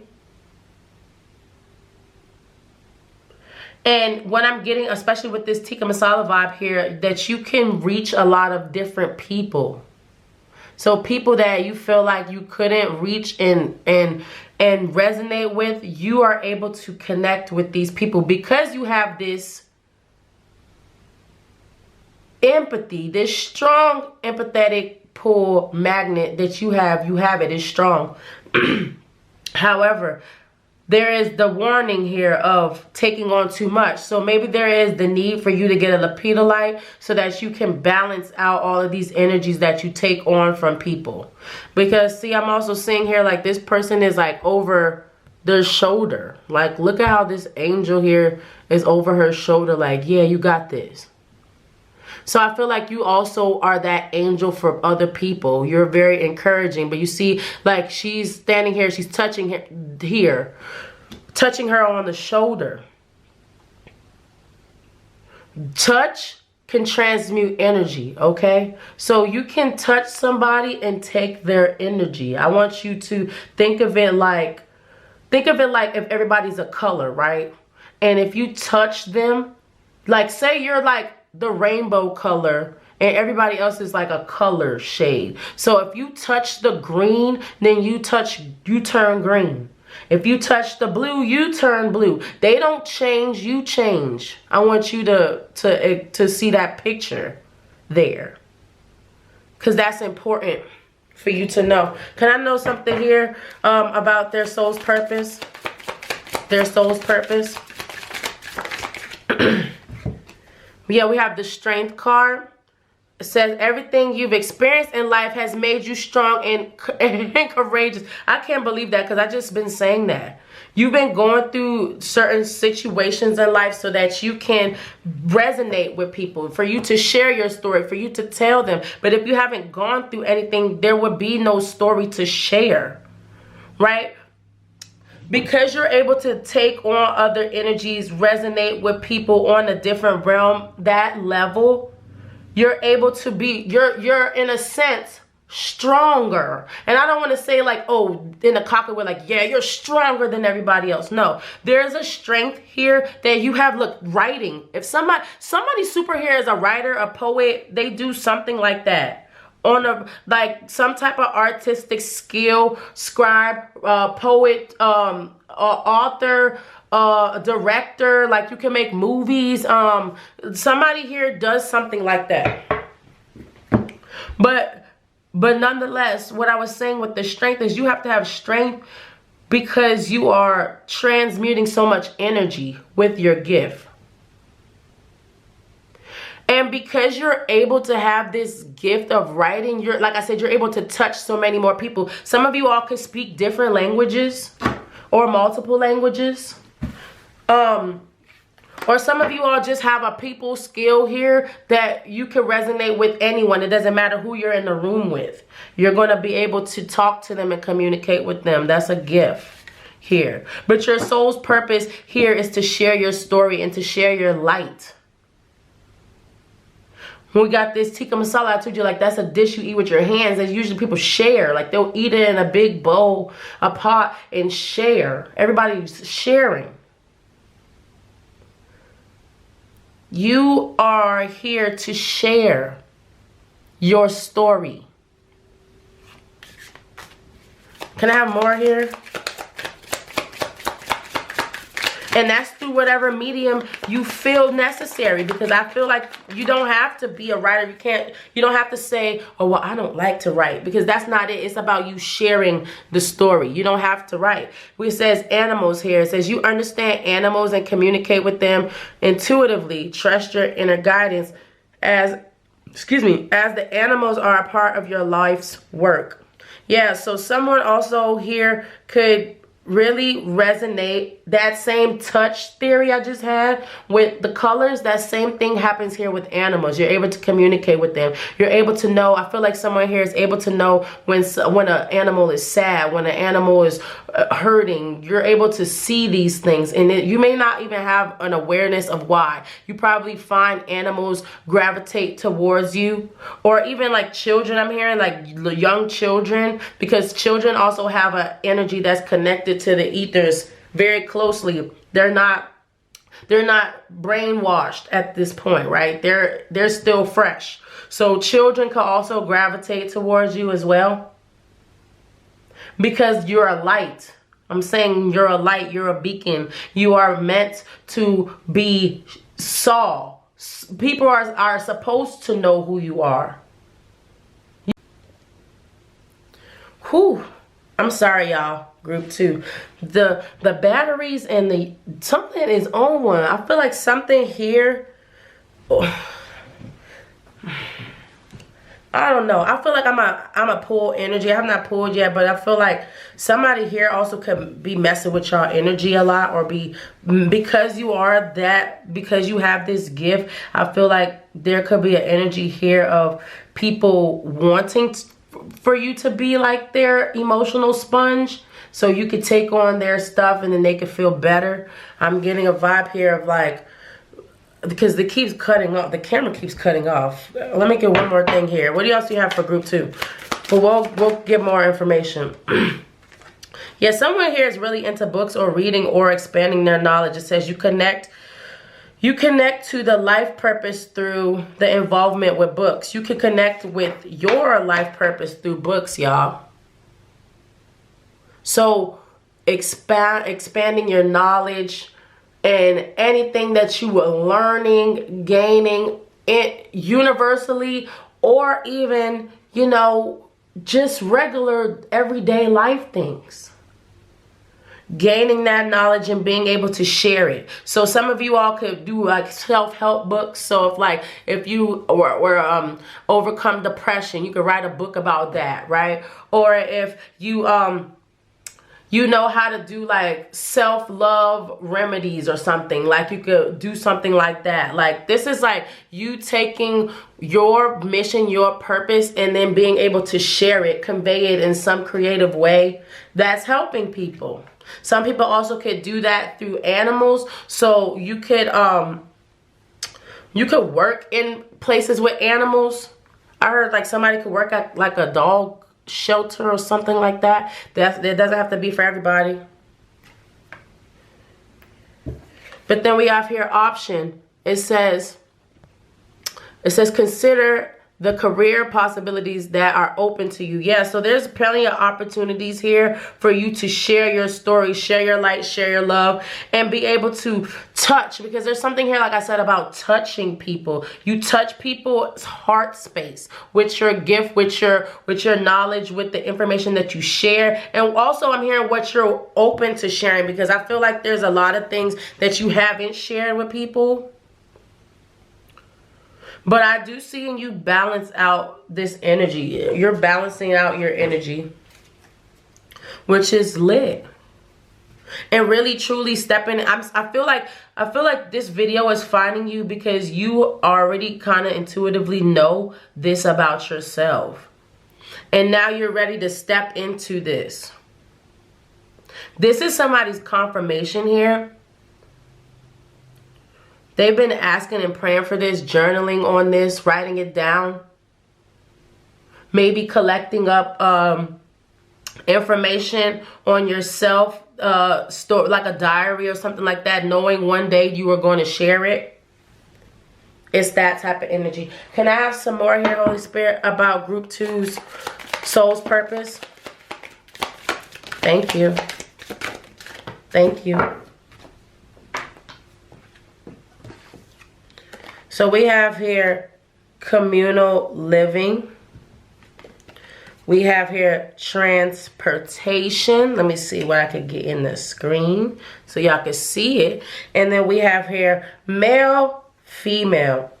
And what I'm getting, especially with this tikka masala vibe here, that you can reach a lot of different people. So people that you feel like you couldn't reach and resonate with, you are able to connect with these people because you have this empathy, this strong empathetic pull magnet that you have. You have it. It's strong. However, there is the warning here of taking on too much. So maybe there is the need for you to get a lepidolite so that you can balance out all of these energies that you take on from people. Because see, I'm also seeing here like this person is like over their shoulder. Like look at how this angel here is over her shoulder. Like, yeah, you got this. So I feel like you also are that angel for other people. You're very encouraging. But you see, like she's standing here. She's touching here. Touching her on the shoulder. Touch can transmute energy, okay? So you can touch somebody and take their energy. I want you to think of it like if everybody's a color, right? And if you touch them, like say you're like the rainbow color and everybody else is like a color shade. So if you touch the green, then you turn green. If you touch the blue, you turn blue. They don't change, you change. I want you to see that picture there. Because that's important for you to know. Can I know something here about their soul's purpose? Their soul's purpose. Yeah, we have the Strength card. It says everything you've experienced in life has made you strong and courageous. I can't believe that because I just been saying that. You've been going through certain situations in life so that you can resonate with people, for you to share your story, for you to tell them. But if you haven't gone through anything, there would be no story to share, right? Because you're able to take on other energies, resonate with people on a different realm, that level, you're able to be, you're in a sense stronger. And I don't want to say like, oh, in a cocker way, like, yeah, you're stronger than everybody else. No, there's a strength here that you have. Look, writing. If somebody super here is a writer, a poet, they do something like that. On a like some type of artistic skill, scribe, poet, author, director, like you can make movies. Somebody here does something like that. But nonetheless, what I was saying with the strength is you have to have strength because you are transmuting so much energy with your gift. And because you're able to have this gift of writing, you're, like I said, you're able to touch so many more people. Some of you all can speak different languages or multiple languages. Or some of you all just have a people skill here that you can resonate with anyone. It doesn't matter who you're in the room with. You're going to be able to talk to them and communicate with them. That's a gift here. But your soul's purpose here is to share your story and to share your light. When we got this tikka masala, I told you, like, that's a dish you eat with your hands. And usually people share. Like, they'll eat it in a big bowl, a pot, and share. Everybody's sharing. You are here to share your story. Can I have more here? And that's through whatever medium you feel necessary, because I feel like you don't have to be a writer. You don't have to say, oh, well, I don't like to write, because that's not it. It's about you sharing the story. You don't have to write. It says animals here. It says you understand animals and communicate with them intuitively. Trust your inner guidance as the animals are a part of your life's work. Yeah, so someone also here could really resonate. That same touch theory I just had with the colors, that same thing happens here with animals. You're able to communicate with them. You're able to know. I feel like someone here is able to know when an animal is sad, when an animal is hurting. You're able to see these things, and you may not even have an awareness of why. You probably find animals gravitate towards you, or even like children. I'm hearing like young children, because children also have an energy that's connected to the ethers very closely. They're not They're not brainwashed at this point, right? They're still fresh. So children can also gravitate towards you as well, because you're a light. I'm saying you're a light, you're a beacon. You are meant to be saw. People are supposed to know who you are. Whew. I'm sorry, y'all. Group 2. The batteries and the something is on one. I feel like something here. Oh, I don't know. I feel like I'm a pull energy. I have not pulled yet, but I feel like somebody here also could be messing with y'all energy a lot, or because you are that, because you have this gift. I feel like there could be an energy here of people wanting for you to be like their emotional sponge, so you could take on their stuff and then they could feel better. I'm getting a vibe here of like, because it keeps cutting off. The camera keeps cutting off. Let me get one more thing here. What else do you have for group 2? But we'll get more information. Yeah, someone here is really into books or reading or expanding their knowledge. It says you connect to the life purpose through the involvement with books. You can connect with your life purpose through books, y'all. So expanding your knowledge and anything that you were learning, gaining it universally, or even, you know, just regular everyday life things. Gaining that knowledge and being able to share it. So some of you all could do like self-help books. So if you were overcome depression, you could write a book about that, right? Or if you you know how to do like self-love remedies or something, like you could do something like that. Like this is like you taking your mission, your purpose, and then being able to share it, convey it in some creative way that's helping people. Some people also could do that through animals. So you could work in places with animals. I heard like somebody could work at like a dog shelter or something like that. That doesn't have to be for everybody. But then we have here option. It says consider the career possibilities that are open to you. Yeah, so there's plenty of opportunities here for you to share your story, share your light, share your love, and be able to touch, because there's something here, like I said, about touching people. You touch people's heart space with your gift, with your knowledge, with the information that you share. And also I'm hearing what you're open to sharing, because I feel like there's a lot of things that you haven't shared with people. But I do see in you balance out this energy. You're balancing out your energy, which is lit. And really truly stepping. I feel like this video is finding you because you already kind of intuitively know this about yourself. And now you're ready to step into this. This is somebody's confirmation here. They've been asking and praying for this, journaling on this, writing it down. Maybe collecting up information on yourself, like a diary or something like that, knowing one day you are going to share it. It's that type of energy. Can I have some more here, Holy Spirit, about group 2's soul's purpose? Thank you. Thank you. So we have here communal living. We have here transportation. Let me see what I could get in the screen so y'all can see it. And then we have here male, female.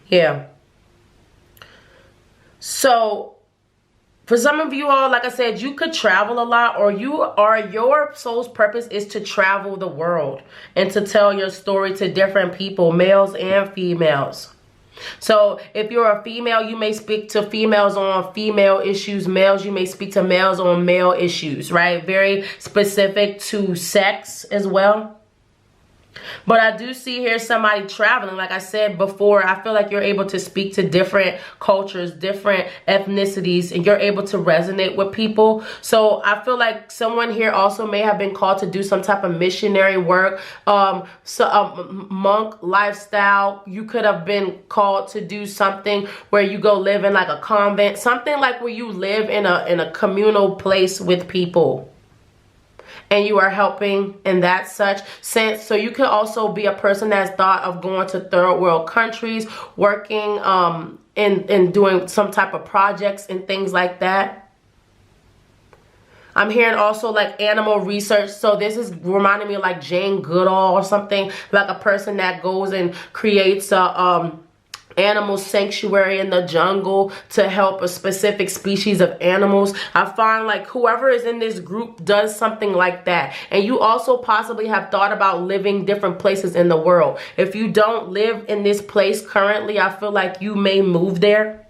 Yeah. So for some of you all, like I said, you could travel a lot, or your soul's purpose is to travel the world and to tell your story to different people, males and females. So if you're a female, you may speak to females on female issues. Males, you may speak to males on male issues, right? Very specific to sex as well. But I do see here somebody traveling. Like I said before, I feel like you're able to speak to different cultures, different ethnicities, and you're able to resonate with people. So I feel like someone here also may have been called to do some type of missionary work, monk lifestyle. You could have been called to do something where you go live in like a convent, something like where you live in a communal place with people, and you are helping in that such sense. So you could also be a person that's thought of going to third world countries, working in doing some type of projects and things like that. I'm hearing also like animal research. So this is reminding me of like Jane Goodall or something, like a person that goes and creates a animal sanctuary in the jungle to help a specific species of animals. I find like whoever is in this group does something like that. And you also possibly have thought about living different places in the world. If you don't live in this place currently, I feel like you may move there.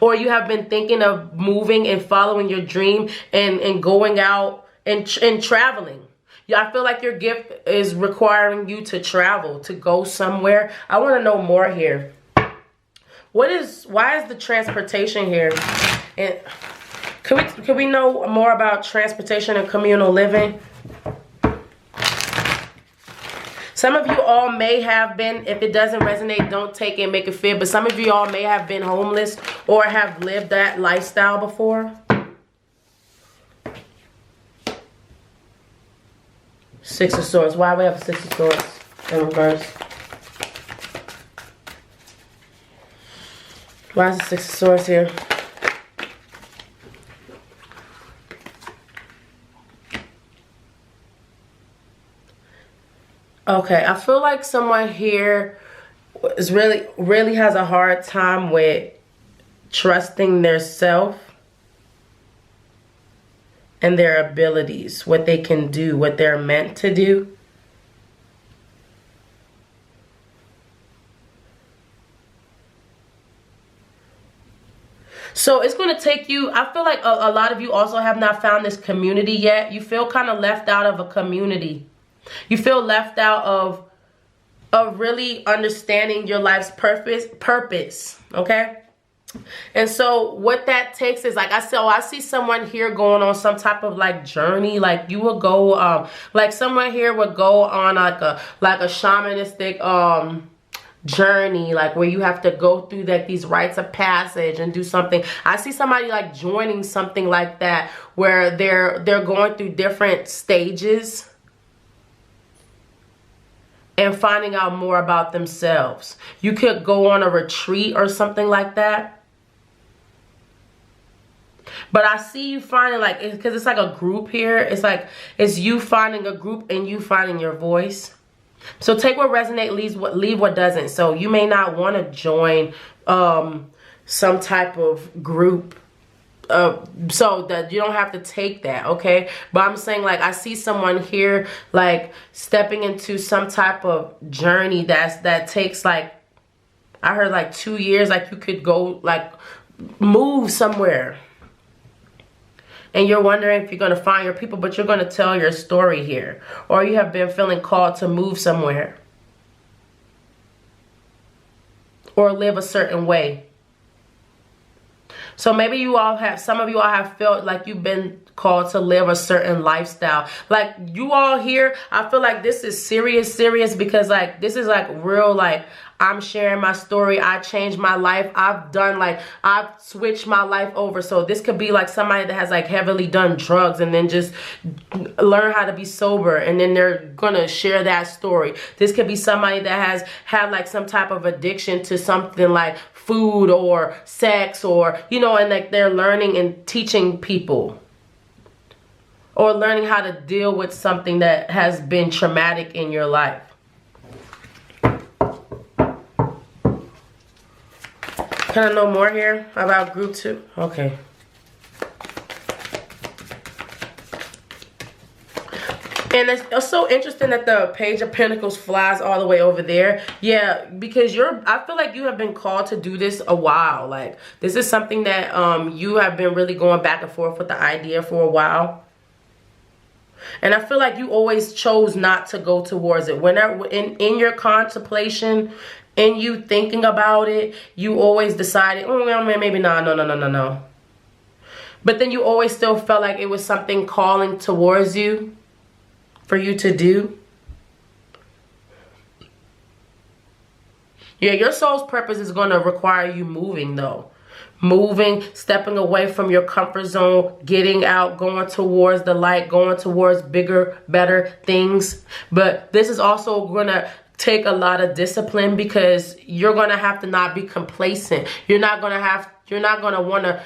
Or you have been thinking of moving and following your dream and going out and traveling. Yeah, I feel like your gift is requiring you to travel, to go somewhere. I want to know more here. Why is the transportation here? And could we know more about transportation and communal living? Some of you all may have been, if it doesn't resonate, don't take it and make it fit. But some of you all may have been homeless or have lived that lifestyle before. Six of Swords. Why do we have a Six of Swords in reverse? Why is the Six of Swords here? Okay, I feel like someone here is really has a hard time with trusting their self and their abilities, what they can do, what they're meant to do. So it's going to take you, I feel like a lot of you also have not found this community yet. You feel kind of left out of a community. You feel left out of really understanding your life's purpose, okay? And so what that takes is, like I said, I see someone here going on some type of like journey. Like you will go, like someone here would go on like a shamanistic, journey, like where you have to go through like these rites of passage and do something. I see somebody like joining something like that where they're going through different stages and finding out more about themselves. You could go on a retreat or something like that. But I see you finding like, because it's like a group here. It's like, it's you finding a group and you finding your voice. So take what resonates, leave what doesn't. So you may not want to join some type of group so that you don't have to take that, okay? But I'm saying, like, I see someone here like stepping into some type of journey that takes like, I heard like 2 years. Like you could go like move somewhere. And you're wondering if you're going to find your people, but you're going to tell your story here. Or you have been feeling called to move somewhere. Or live a certain way. So maybe some of you all have felt like you've been called to live a certain lifestyle. Like you all here, I feel like this is serious because like this is like real, like I'm sharing my story. I changed my life. I've switched my life over. So this could be like somebody that has like heavily done drugs and then just learn how to be sober, and then they're gonna share that story. This could be somebody that has had like some type of addiction to something like food or sex, or you know, and like they're learning and teaching people, or learning how to deal with something that has been traumatic in your life. Can I know more here about group 2? Okay. And it's so interesting that the Page of Pentacles flies all the way over there. Yeah, because I feel like you have been called to do this a while. Like, this is something that you have been really going back and forth with the idea for a while. And I feel like you always chose not to go towards it. Whenever in your contemplation, in you thinking about it, you always decided, oh, well, maybe not, no. But then you always still felt like it was something calling towards you for you to do. Yeah, your soul's purpose is going to require you moving, though. Moving, stepping away from your comfort zone, getting out, going towards the light, going towards bigger, better things. But this is also going to take a lot of discipline, because you're going to have to not be complacent. You're not going to want to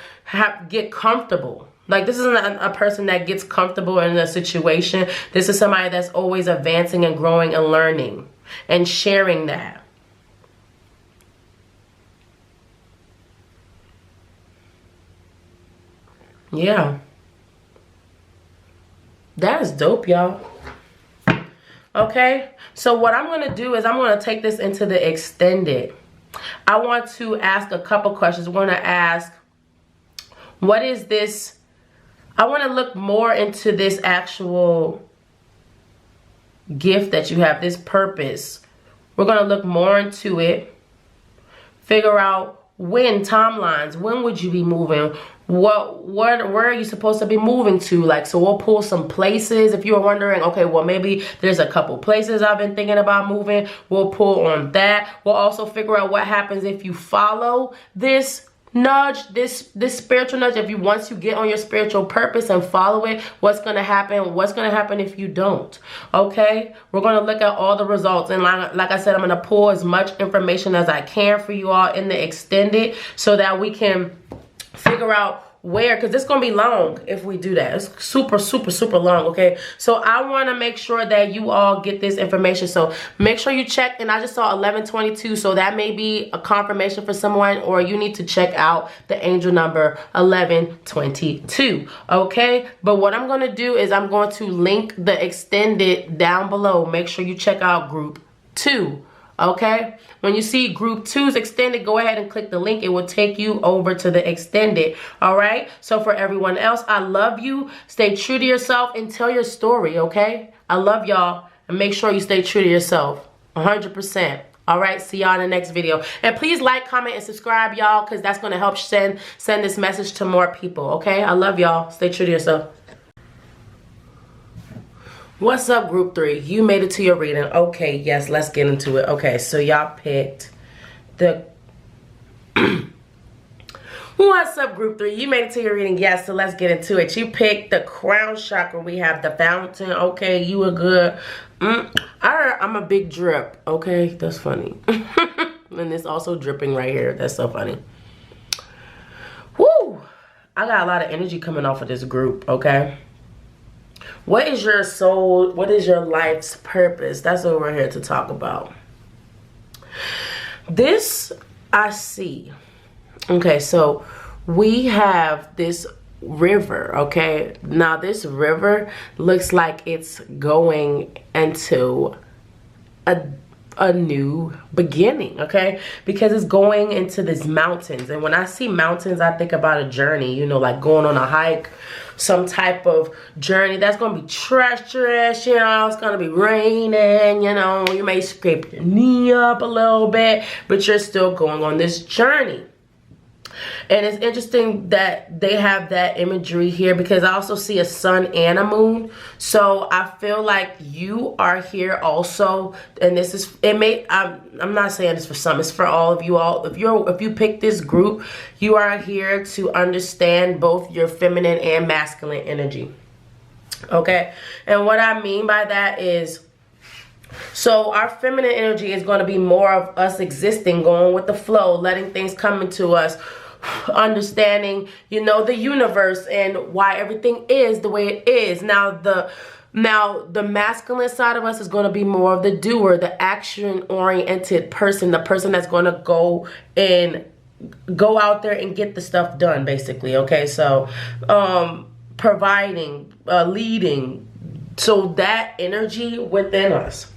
get comfortable. Like, this isn't a person that gets comfortable in a situation. This is somebody that's always advancing and growing and learning and sharing that. Yeah. That is dope, y'all. Okay, so what I'm going to do is I'm going to take this into the extended. I want to ask a couple questions. We're going to ask, what is this? I want to look more into this actual gift that you have, this purpose. We're going to look more into it. Figure out when, timelines, when would you be moving? Where are you supposed to be moving to? Like, so we'll pull some places. If you're wondering, okay, well, maybe there's a couple places I've been thinking about moving. We'll pull on that. We'll also figure out what happens if you follow this nudge, this spiritual nudge. If you, once you get on your spiritual purpose and follow it, what's going to happen? What's going to happen if you don't? Okay, we're going to look at all the results, and like I said, I'm going to pull as much information as I can for you all in the extended, so that we can figure out where, because it's gonna be long if we do that. It's super long. Okay, so I want to make sure that you all get this information, so make sure you check. And I just saw 1122, so that may be a confirmation for someone, or you need to check out the angel number 1122. Okay, but what I'm going to do is I'm going to link the extended down below. Make sure you check out group 2. Okay, when you see group 2's extended, go ahead and click the link. It will take you over to the extended. All right, so for everyone else, I love you. Stay true to yourself and tell your story. Okay, I love y'all, and make sure you stay true to yourself 100%. All right, see y'all in the next video, and please like, comment, and subscribe, y'all, because that's going to help send this message to more people. Okay, I love y'all. Stay true to yourself. What's up, group 3? You made it to your reading. Okay, yes, let's get into it. Okay, so y'all picked the what's up, group 3? You made it to your reading. Yes, so let's get into it. You picked the crown chakra. We have the fountain. Okay, you were good. I'm a big drip. Okay, that's funny. And it's also dripping right here. That's so funny. Woo! I got a lot of energy coming off of this group. Okay, what is your soul? What is your life's purpose? That's what we're here to talk about. This I see. Okay, so we have this river. Okay, now this river looks like it's going into a new beginning. Okay, because it's going into these mountains, and when I see mountains, I think about a journey, you know, like going on a hike, some type of journey that's gonna be treacherous, you know, it's gonna be raining, you know, you may scrape your knee up a little bit, but you're still going on this journey. And it's interesting that they have that imagery here, because I also see a sun and a moon. So I feel like you are here also, and this is, I'm not saying this for some, it's for all of you all. If you pick this group, you are here to understand both your feminine and masculine energy. Okay, and what I mean by that is, so our feminine energy is going to be more of us existing, going with the flow, letting things come into us, understanding, you know, the universe and why everything is the way it is. Now the masculine side of us is going to be more of the doer, the action oriented person, the person that's going to go out there and get the stuff done, basically. Okay, so providing, leading, so that energy within us.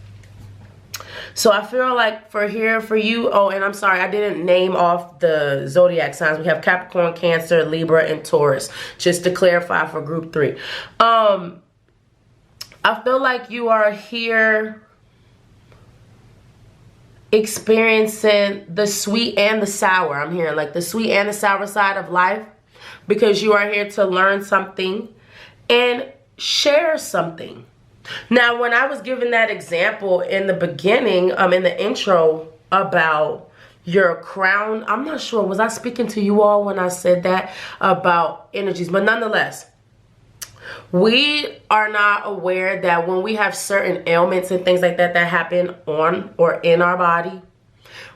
So I feel like for you, oh, and I'm sorry, I didn't name off the zodiac signs. We have Capricorn, Cancer, Libra, and Taurus, just to clarify for group 3. I feel like you are here experiencing the sweet and the sour. I'm hearing like the sweet and the sour side of life, because you are here to learn something and share something. Now, when I was given that example in the beginning, in the intro about your crown, I'm not sure, was I speaking to you all when I said that about energies? But nonetheless, we are not aware that when we have certain ailments and things like that that happen on or in our body,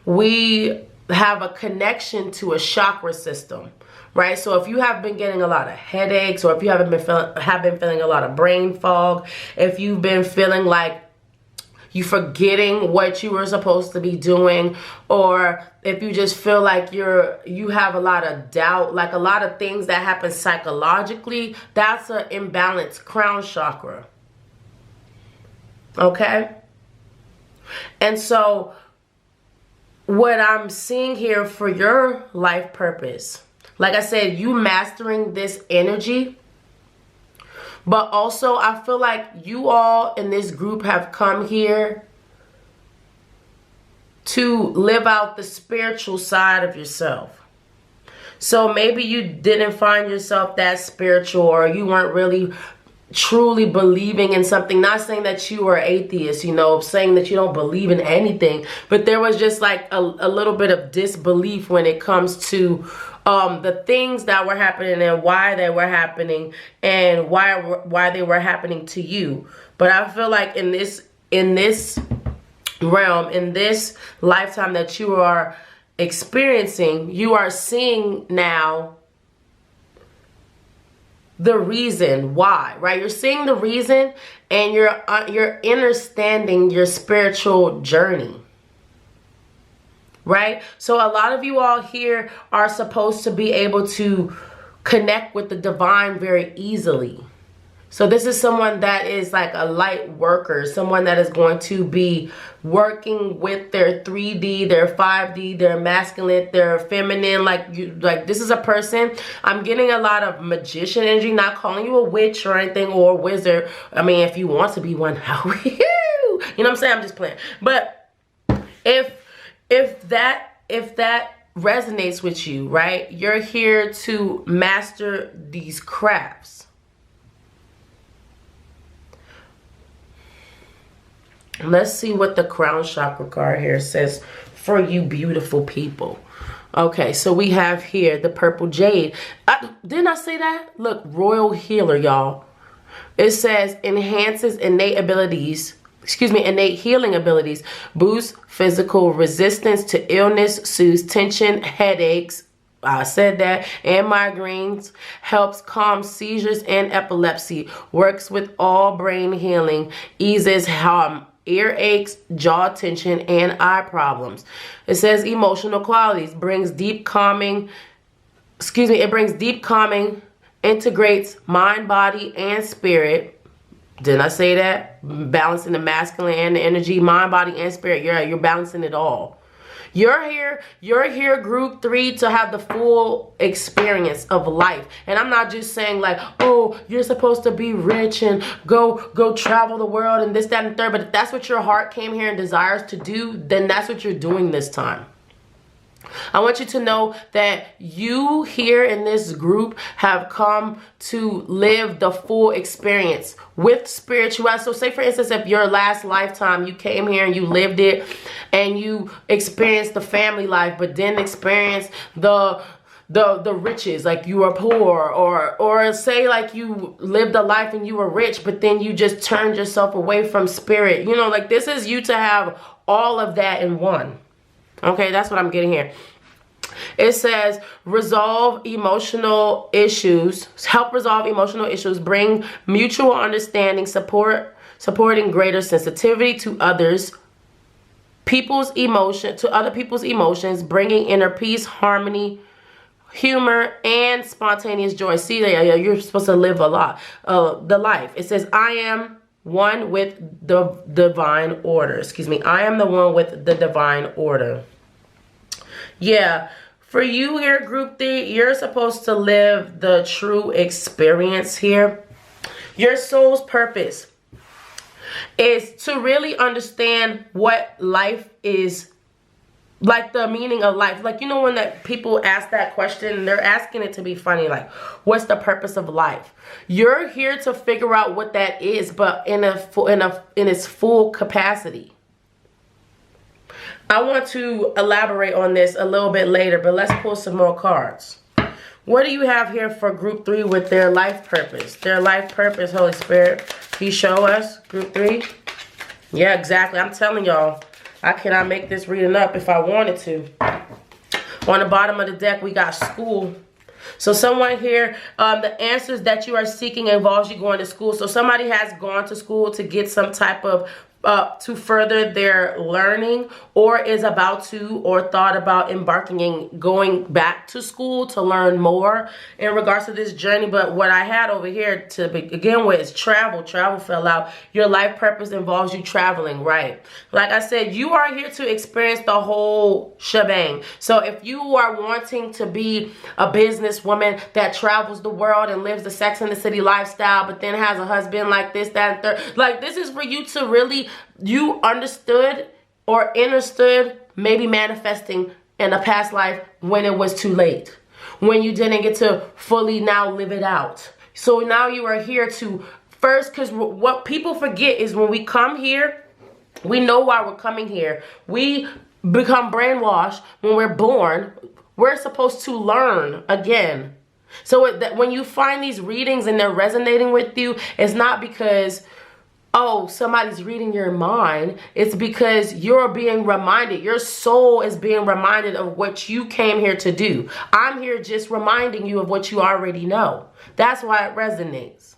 we have a connection to a chakra system, right? So if you have been getting a lot of headaches, or if you have been feeling a lot of brain fog, if you've been feeling like you forgetting what you were supposed to be doing, or if you just feel like you have a lot of doubt, like a lot of things that happen psychologically, that's an imbalanced crown chakra. Okay? And so what I'm seeing here for your life purpose, like I said, you mastering this energy. But also, I feel like you all in this group have come here to live out the spiritual side of yourself. So maybe you didn't find yourself that spiritual, or you weren't really truly believing in something. Not saying that you are atheist, you know, saying that you don't believe in anything, but there was just like a little bit of disbelief when it comes to the things that were happening and why they were happening and why they were happening to you. But I feel like in this realm, in this lifetime that you are experiencing, you are seeing now the reason why, right? You're seeing the reason, and you're understanding your spiritual journey, right? So a lot of you all here are supposed to be able to connect with the divine very easily. So this is someone that is like a light worker, someone that is going to be working with their 3D, their 5D, their masculine, their feminine. Like this is a person. I'm getting a lot of magician energy, not calling you a witch or anything, or a wizard. I mean, if you want to be one, how you know what I'm saying? I'm just playing. But if that resonates with you, right? You're here to master these crafts. Let's see what the crown chakra card here says for you beautiful people. Okay, so we have here the purple jade. Didn't I say that? Look, royal healer, y'all. It says enhances innate healing abilities, boosts physical resistance to illness, soothes tension, headaches, I said that, and migraines, helps calm seizures and epilepsy, works with all brain healing, eases earaches, jaw tension, and eye problems. It says emotional qualities, brings deep calming, integrates mind, body, and spirit. Didn't I say that? Balancing the masculine and the energy, mind, body, and spirit. You're balancing it all. You're here, group 3, to have the full experience of life. And I'm not just saying like, oh, you're supposed to be rich and go travel the world and this, that, and third. But if that's what your heart came here and desires to do, then that's what you're doing this time. I want you to know that you here in this group have come to live the full experience with spirituality. So say for instance, if your last lifetime you came here and you lived it and you experienced the family life, but didn't experience the riches, like you were poor, or say like you lived a life and you were rich, but then you just turned yourself away from spirit. You know, like this is you to have all of that in one. Okay, that's what I'm getting here. It says resolve emotional issues, help resolve emotional issues, bring mutual understanding, supporting greater sensitivity to other people's emotions, bringing inner peace, harmony, humor, and spontaneous joy. See, you're supposed to live a lot, the life. It says, I am one with the divine order. I am the one with the divine order. Yeah, for you here, group 3, you're supposed to live the true experience here. Your soul's purpose. is to really understand what life is, like the meaning of life. Like, you know, when that people ask that question, they're asking it to be funny, like, what's the purpose of life? You're here to figure out what that is, but in its full capacity. I want to elaborate on this a little bit later, but let's pull some more cards. What do you have here for group 3 with their life purpose? Their life purpose, Holy Spirit. Can you show us group 3? Yeah, exactly. I'm telling y'all, I cannot make this reading up if I wanted to. On the bottom of the deck, we got school. So someone here, the answers that you are seeking involves you going to school. So somebody has gone to school to get some type of to further their learning, or is about to, or thought about embarking and going back to school to learn more in regards to this journey. But what I had over here to begin with is travel. Travel fell out. Your life purpose involves you traveling, right? Like I said, you are here to experience the whole shebang. So if you are wanting to be a businesswoman that travels the world and lives the Sex and the City lifestyle, but then has a husband like this, that, and third, like, this is for you to really, you understood or understood maybe manifesting in a past life when it was too late, when you didn't get to fully now live it out. So now you are here to first, because what people forget is when we come here, we know why we're coming here. We become brainwashed when we're born. We're supposed to learn again. So that when you find these readings and they're resonating with you, it's not because, oh, somebody's reading your mind. It's because you're being reminded. Your soul is being reminded of what you came here to do. I'm here just reminding you of what you already know. That's why it resonates.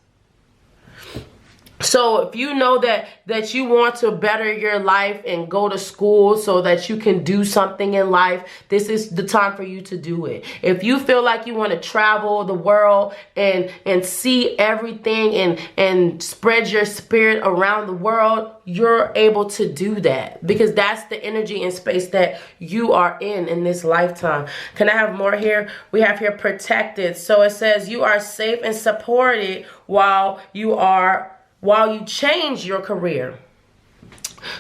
So if you know that you want to better your life and go to school so that you can do something in life, this is the time for you to do it. If you feel like you want to travel the world and see everything and spread your spirit around the world, you're able to do that, because that's the energy and space that you are in this lifetime. Can I have more here? We have here protected. So it says you are safe and supported while you change your career.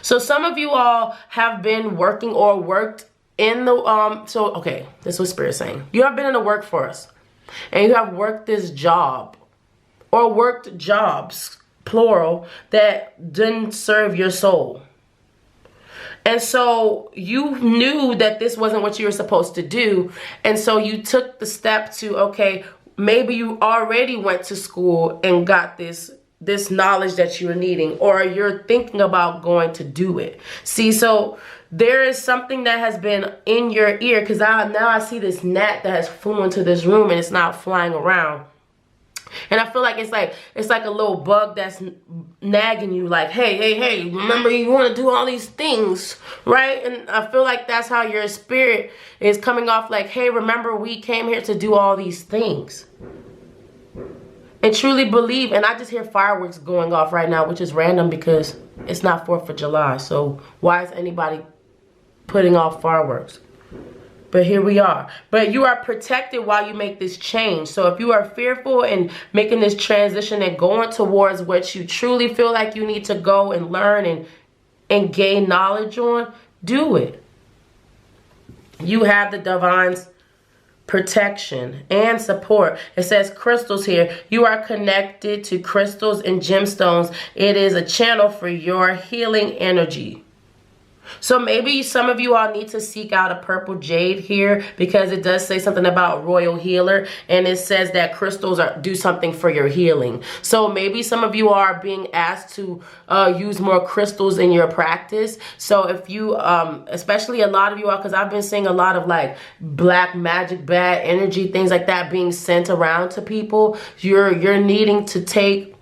So some of you all have been working or worked in the, okay, this is what Spirit's saying. You have been in the workforce and you have worked this job or worked jobs, plural, that didn't serve your soul. And so you knew that this wasn't what you were supposed to do. And so you took the step to, okay, maybe you already went to school and got this knowledge that you're needing, or you're thinking about going to do it. See, so there is something that has been in your ear, because now I see this gnat that has flew into this room and it's not flying around. And I feel like it's like a little bug that's nagging you, like, hey, remember you want to do all these things, right? And I feel like that's how your spirit is coming off, like, hey, remember we came here to do all these things. And truly believe, and I just hear fireworks going off right now, which is random because it's not 4th of July. So why is anybody putting off fireworks? But here we are. But you are protected while you make this change. So if you are fearful in making this transition and going towards what you truly feel like you need to go and learn and gain knowledge on, do it. You have the divine's protection and support. It says crystals here. You are connected to crystals and gemstones. It is a channel for your healing energy. So maybe some of you all need to seek out a purple jade here, because it does say something about royal healer, and it says that crystals do something for your healing. So maybe some of you are being asked to use more crystals in your practice. So if you, especially a lot of you are, because I've been seeing a lot of like black magic, bad energy, things like that being sent around to people. You're needing to take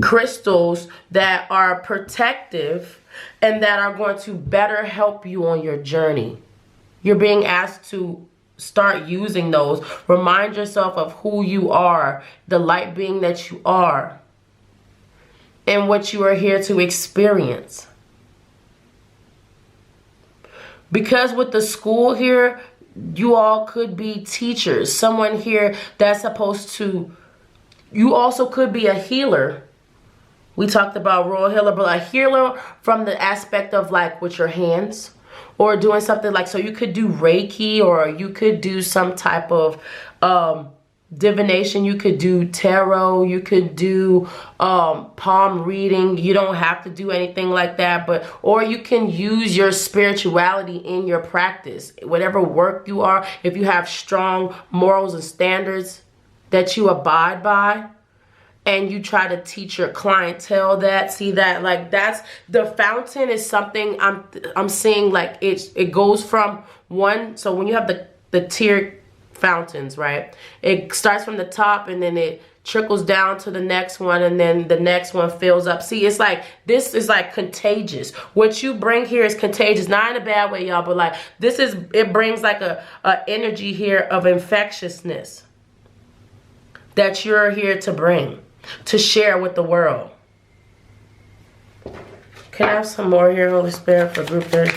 crystals that are protective and that are going to better help you on your journey. You're being asked to start using those. Remind yourself of who you are, the light being that you are, and what you are here to experience. Because with the school here, you all could be teachers. Someone here that's supposed to, you also could be a healer We talked about royal healer, but a healer from the aspect of like with your hands, or doing something like, so you could do Reiki, or you could do some type of divination. You could do tarot, you could do palm reading. You don't have to do anything like that, but or you can use your spirituality in your practice, whatever work you are. If you have strong morals and standards that you abide by, and you try to teach your clientele that, see that, like that's the fountain is something I'm seeing, like it goes from one. So when you have the tiered fountains, right, it starts from the top and then it trickles down to the next one, and then the next one fills up. See, it's like this is like contagious. What you bring here is contagious, not in a bad way, y'all, but like this is, it brings like a energy here of infectiousness that you're here to bring, to share with the world. Can I have some more here, Holy Spirit, for group 3?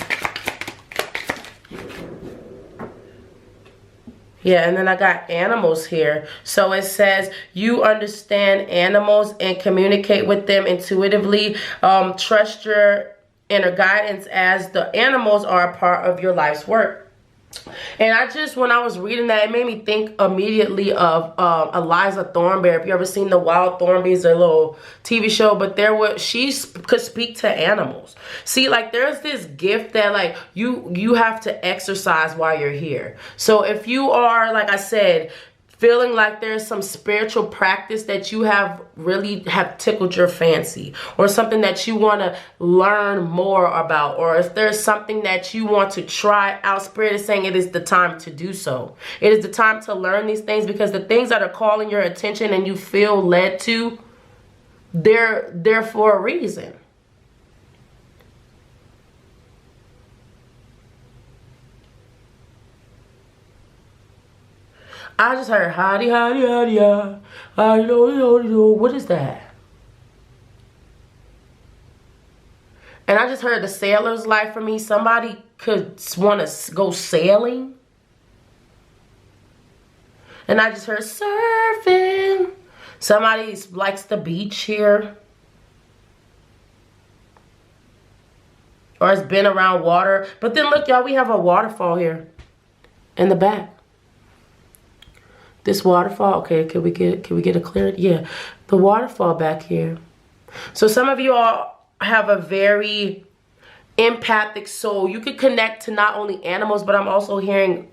Yeah, and then I got animals here. So it says you understand animals and communicate with them intuitively. Trust your inner guidance, as the animals are a part of your life's work. And I just, when I was reading that, it made me think immediately of Eliza Thornberry. If you ever seen the Wild Thornberrys, their little TV show, but she could speak to animals. See, like there's this gift that like you have to exercise while you're here. So if you are, like I said, feeling like there's some spiritual practice that you have really have tickled your fancy, or something that you want to learn more about, or if there's something that you want to try out, Spirit is saying it is the time to do so. It is the time to learn these things, because the things that are calling your attention and you feel led to, they're for a reason. I just heard howdy, howdy, howdy, what is that? And I just heard the sailor's life for me. Somebody could want to go sailing. And I just heard surfing. Somebody likes the beach here, or has been around water. But then look, y'all, we have a waterfall here in the back. This waterfall, okay, can we get a clear? Yeah, the waterfall back here. So some of you all have a very empathic soul. You could connect to not only animals, but I'm also hearing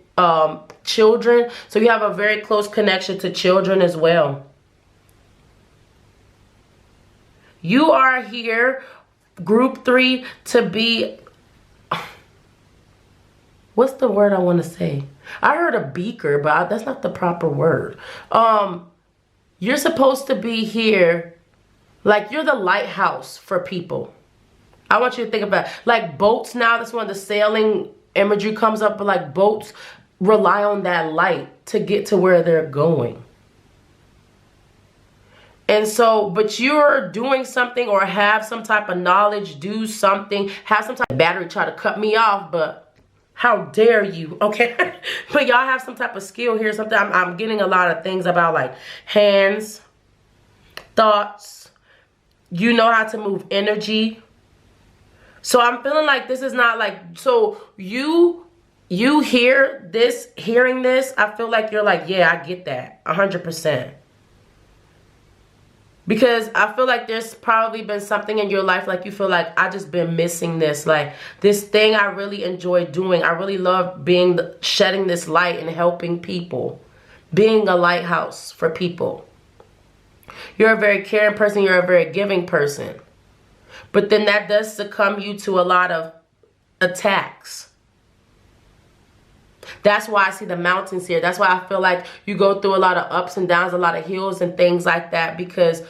children. So you have a very close connection to children as well. You are here, group 3, to be, what's the word I want to say? I heard a beaker, but that's not the proper word. You're supposed to be here, like you're the lighthouse for people. I want you to think about like boats now. That's when the sailing imagery comes up, but like boats rely on that light to get to where they're going. And so, but you're doing something, or have some type of knowledge, do something, have some type of battery try to cut me off, but how dare you, okay? But y'all have some type of skill here. Something I'm getting a lot of things about, like hands, thoughts. You know how to move energy. So I'm feeling like this is not like, so you hear this, hearing this, I feel like you're like, yeah, I get that 100%. Because I feel like there's probably been something in your life, like you feel like, I just been missing this. Like this thing I really enjoy doing. I really love shedding this light and helping people. Being a lighthouse for people. You're a very caring person. You're a very giving person. But then that does succumb you to a lot of attacks. That's why I see the mountains here. That's why I feel like you go through a lot of ups and downs, a lot of hills and things like that. Because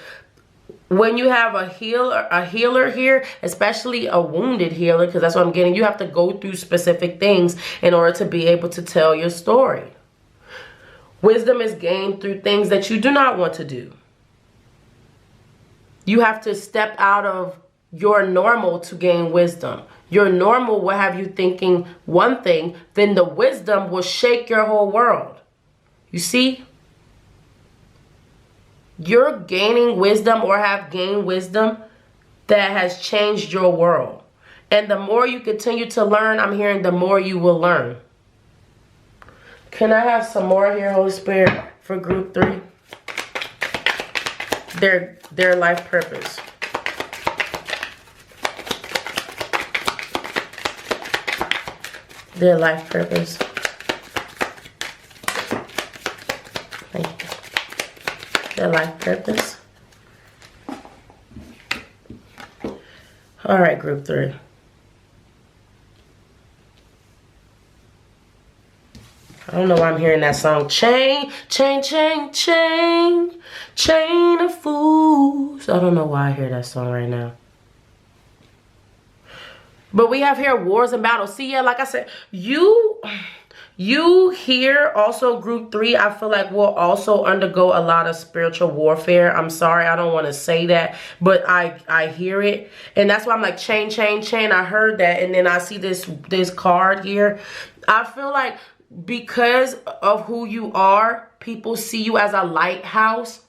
when you have a healer here, especially a wounded healer, because that's what I'm getting, you have to go through specific things in order to be able to tell your story. Wisdom is gained through things that you do not want to do. You have to step out of your normal to gain wisdom. Your normal will have you thinking one thing, then the wisdom will shake your whole world. You see? You're gaining wisdom, or have gained wisdom that has changed your world. And the more you continue to learn, I'm hearing the more you will learn. Can I have some more here, Holy Spirit, for group 3? Their life purpose. Their life purpose. Thank you. Their life purpose. All right, group 3. I don't know why I'm hearing that song. Chain, chain, chain, chain, chain of fools. I don't know why I hear that song right now. But we have here wars and battles. See, yeah, like I said, you here also group 3, I feel like will also undergo a lot of spiritual warfare. I'm sorry, I don't want to say that, but I hear it. And that's why I'm like chain, chain, chain. I heard that, and then I see this card here. I feel like because of who you are, people see you as a lighthouse.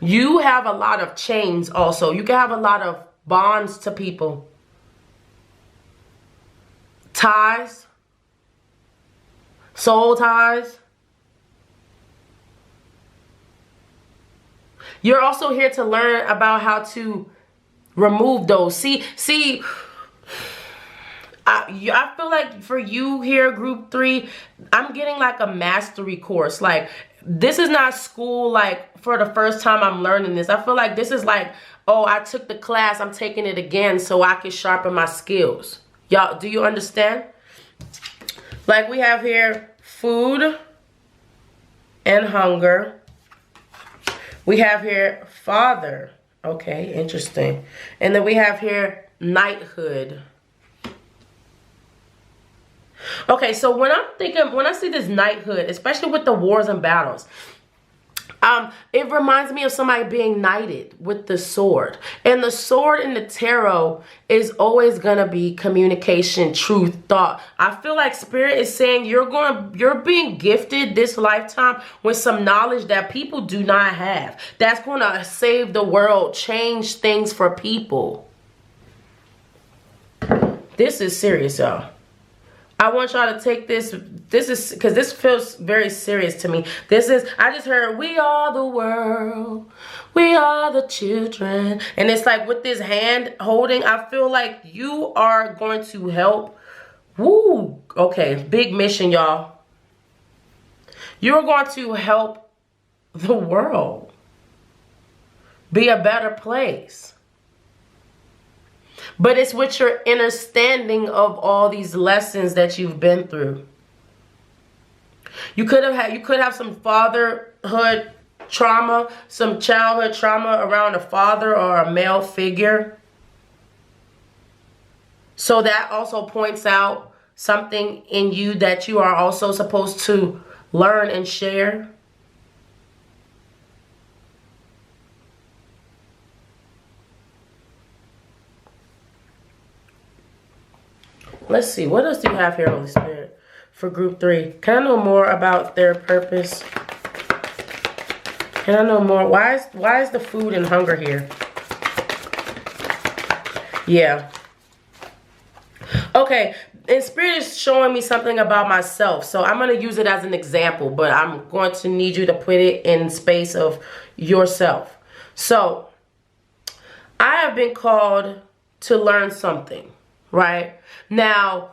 You have a lot of chains also. You can have a lot of bonds to people. Ties. Soul ties. You're also here to learn about how to remove those. See, I feel like for you here, group 3, I'm getting like a mastery course. Like, this is not school, like, for the first time I'm learning this. I feel like this is like, oh, I took the class, I'm taking it again so I can sharpen my skills. Y'all, do you understand? Like, we have here food and hunger. We have here father. Okay, interesting. And then we have here knighthood. Okay, so when I see this knighthood, especially with the wars and battles, it reminds me of somebody being knighted with the sword. And the sword in the tarot is always gonna be communication, truth, thought. I feel like Spirit is saying you're being gifted this lifetime with some knowledge that people do not have. That's gonna save the world, change things for people. This is serious, y'all. I want y'all to take this is, because this feels very serious to me. I just heard, we are the world, we are the children. And it's like with this hand holding, I feel like you are going to help. Woo, okay, big mission, y'all. You're going to help the world be a better place. But it's with your understanding of all these lessons that you've been through. You could have some fatherhood trauma, some childhood trauma around a father or a male figure. So that also points out something in you that you are also supposed to learn and share. Let's see. What else do you have here, Holy Spirit, for group 3? Can I know more about their purpose? Can I know more? Why is the food and hunger here? Yeah. Okay. And Spirit is showing me something about myself. So I'm going to use it as an example, but I'm going to need you to put it in space of yourself. So I have been called to learn something. Right? Now,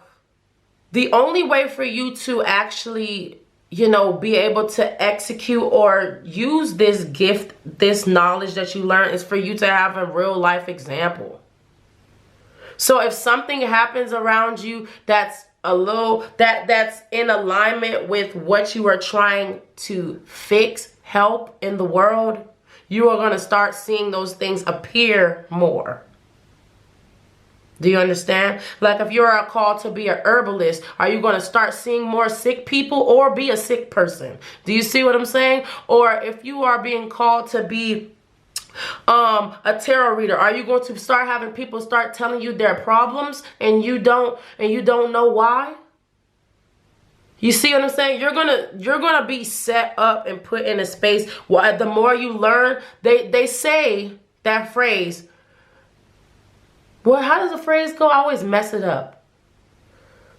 the only way for you to actually, be able to execute or use this gift, this knowledge that you learn, is for you to have a real life example. So if something happens around you that's that's in alignment with what you are trying to fix, help in the world, you are going to start seeing those things appear more. Do you understand? Like if you're called to be a herbalist, are you going to start seeing more sick people or be a sick person? Do you see what I'm saying? Or if you are being called to be a tarot reader, are you going to start having people start telling you their problems and you don't know why? You see what I'm saying? You're gonna be set up and put in a space where the more you learn, they say that phrase, Well, how does the phrase go? I always mess it up.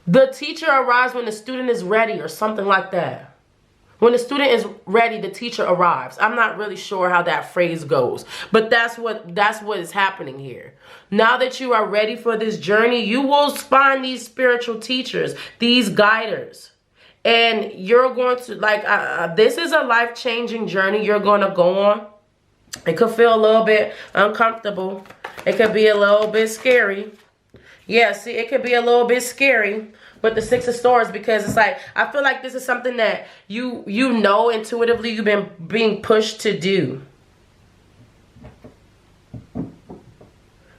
The teacher arrives when the student is ready, or something like that. When the student is ready, the teacher arrives. I'm not really sure how that phrase goes, but that's what is happening here. Now that you are ready for this journey, you will find these spiritual teachers, these guiders, and you're going to this is a life-changing journey you're going to go on. It could feel a little bit uncomfortable. It could be a little bit scary. Yeah, see, it could be a little bit scary with the Six of Swords, because it's like, I feel like this is something that you know intuitively you've been being pushed to do.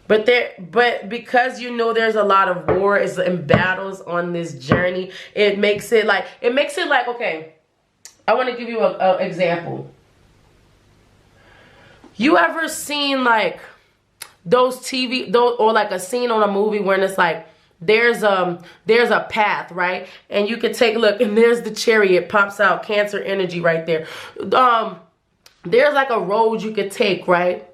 But because you know there's a lot of wars and battles on this journey, it makes it like, okay, I want to give you an example. You ever seen like those or like a scene on a movie when it's like there's a path, right? And you can take a look, and there's the chariot, pops out, Cancer energy right there. There's like a road you could take, right?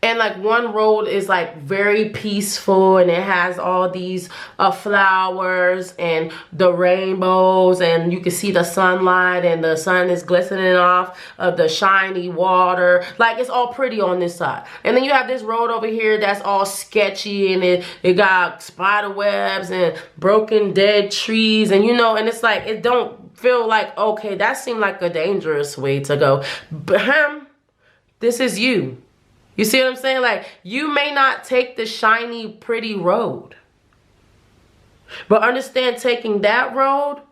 And like one road is like very peaceful, and it has all these flowers and the rainbows, and you can see the sunlight, and the sun is glistening off of the shiny water. Like, it's all pretty on this side. And then you have this road over here that's all sketchy, and it got spider webs and broken dead trees, and and it's like, it don't feel like, okay, that seemed like a dangerous way to go. But this is you. You see what I'm saying? Like, you may not take the shiny, pretty road, but understand, taking that road,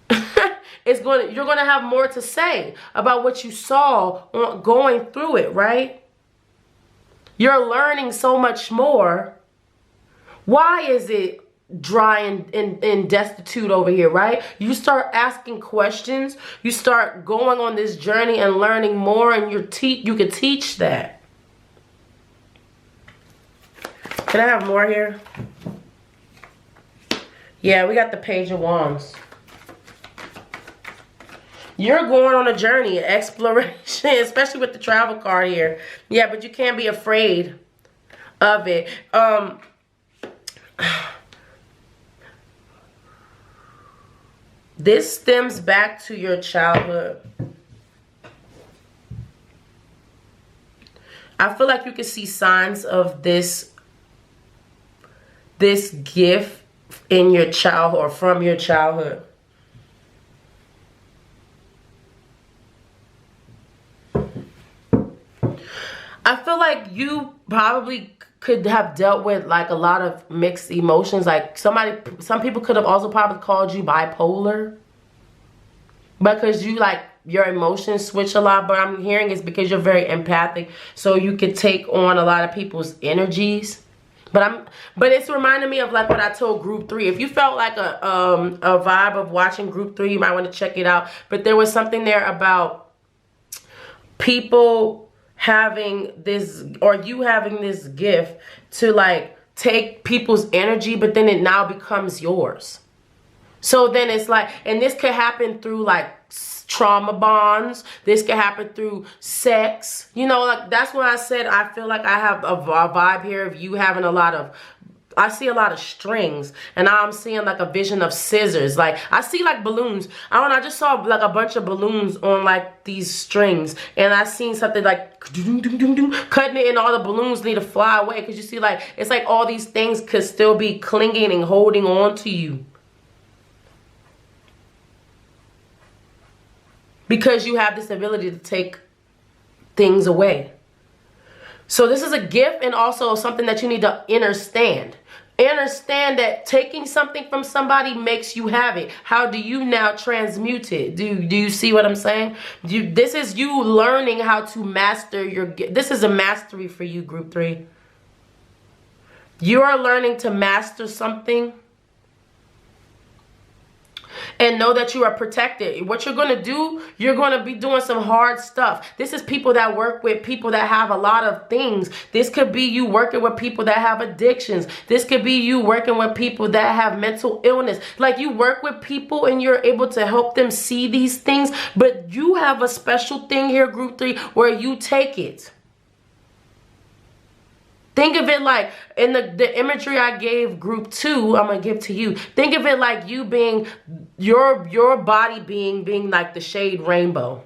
you're gonna have more to say about what you saw going through it, right? You're learning so much more. Why is it dry and destitute over here, right? You start asking questions, you start going on this journey and learning more, and you can teach that. Can I have more here? Yeah, we got the Page of Wands. You're going on a journey, exploration, especially with the travel card here. Yeah, but you can't be afraid of it. This stems back to your childhood. I feel like you can see signs of this gift in your childhood, or from your childhood. I feel like you probably could have dealt with like a lot of mixed emotions. Like some people could have also probably called you bipolar, because your emotions switch a lot. But I'm hearing it's because you're very empathic, so you could take on a lot of people's energies. But it's reminding me of like what I told group 3. If you felt like a vibe of watching group 3, you might want to check it out. But there was something there about people having this, or you having this gift to like take people's energy, but then it now becomes yours. So then it's like, and this could happen through like trauma bonds. This could happen through sex. Like, that's when I said I feel like I have a vibe here of you having I see a lot of strings, and now I'm seeing like a vision of scissors. Like, I see like balloons. I don't know, I just saw like a bunch of balloons on like these strings, and I seen something like cutting it, and all the balloons need to fly away, because you see, like, it's like all these things could still be clinging and holding on to you, because you have this ability to take things away. So this is a gift, and also something that you need to understand. Understand that taking something from somebody makes you have it. How do you now transmute it? Do you see what I'm saying? This is you learning how to master your gift. This is a mastery for you, group 3. You are learning to master something, and know that you are protected. What you're going to do, you're going to be doing some hard stuff. This is people that work with people that have a lot of things. This could be you working with people that have addictions. This could be you working with people that have mental illness. Like, you work with people and you're able to help them see these things, but you have a special thing here, group 3, where you take it. Think of it like, in the imagery I gave group 2, I'm going to give to you. Think of it like you being, your body being like the shade rainbow.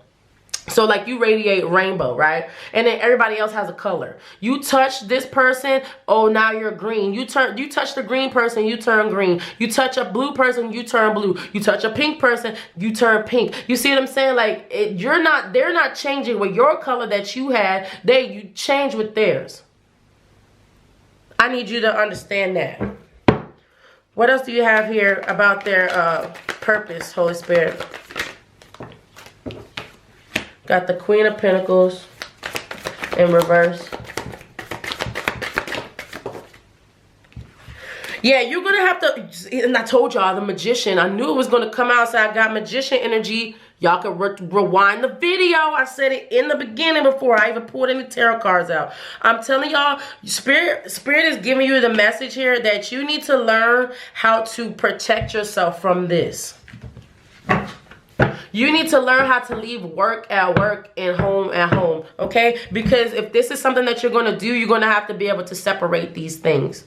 So like you radiate rainbow, right? And then everybody else has a color. You touch this person, oh, now you're green. You touch the green person, you turn green. You touch a blue person, you turn blue. You touch a pink person, you turn pink. You see what I'm saying? Like they're not changing with your color that you had. You change with theirs. I need you to understand that. What else do you have here about their purpose, Holy Spirit? Got the Queen of Pentacles in reverse. Yeah, you're going to have to, and I told y'all, the Magician, I knew it was going to come out, so I got Magician energy. Y'all can rewind the video. I said it in the beginning before I even pulled any tarot cards out. I'm telling y'all, Spirit is giving you the message here that you need to learn how to protect yourself from this. You need to learn how to leave work at work and home at home, okay? Because if this is something that you're going to do, you're going to have to be able to separate these things.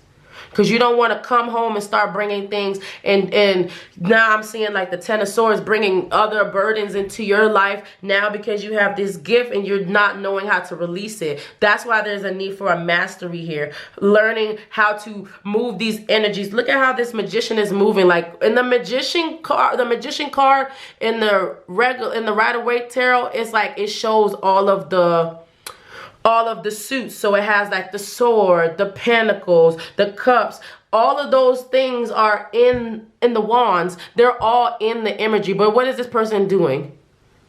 Because you don't want to come home and start bringing things. And now I'm seeing like the Ten of Swords bringing other burdens into your life now because you have this gift and you're not knowing how to release it. That's why there's a need for a mastery here. Learning how to move these energies. Look at how this Magician is moving. Like in the Magician card in the Rider-Waite tarot, it's like it shows all of the suits. So it has like the sword, the pentacles, the cups, all of those things are in the wands. They're all in the imagery. But what is this person doing?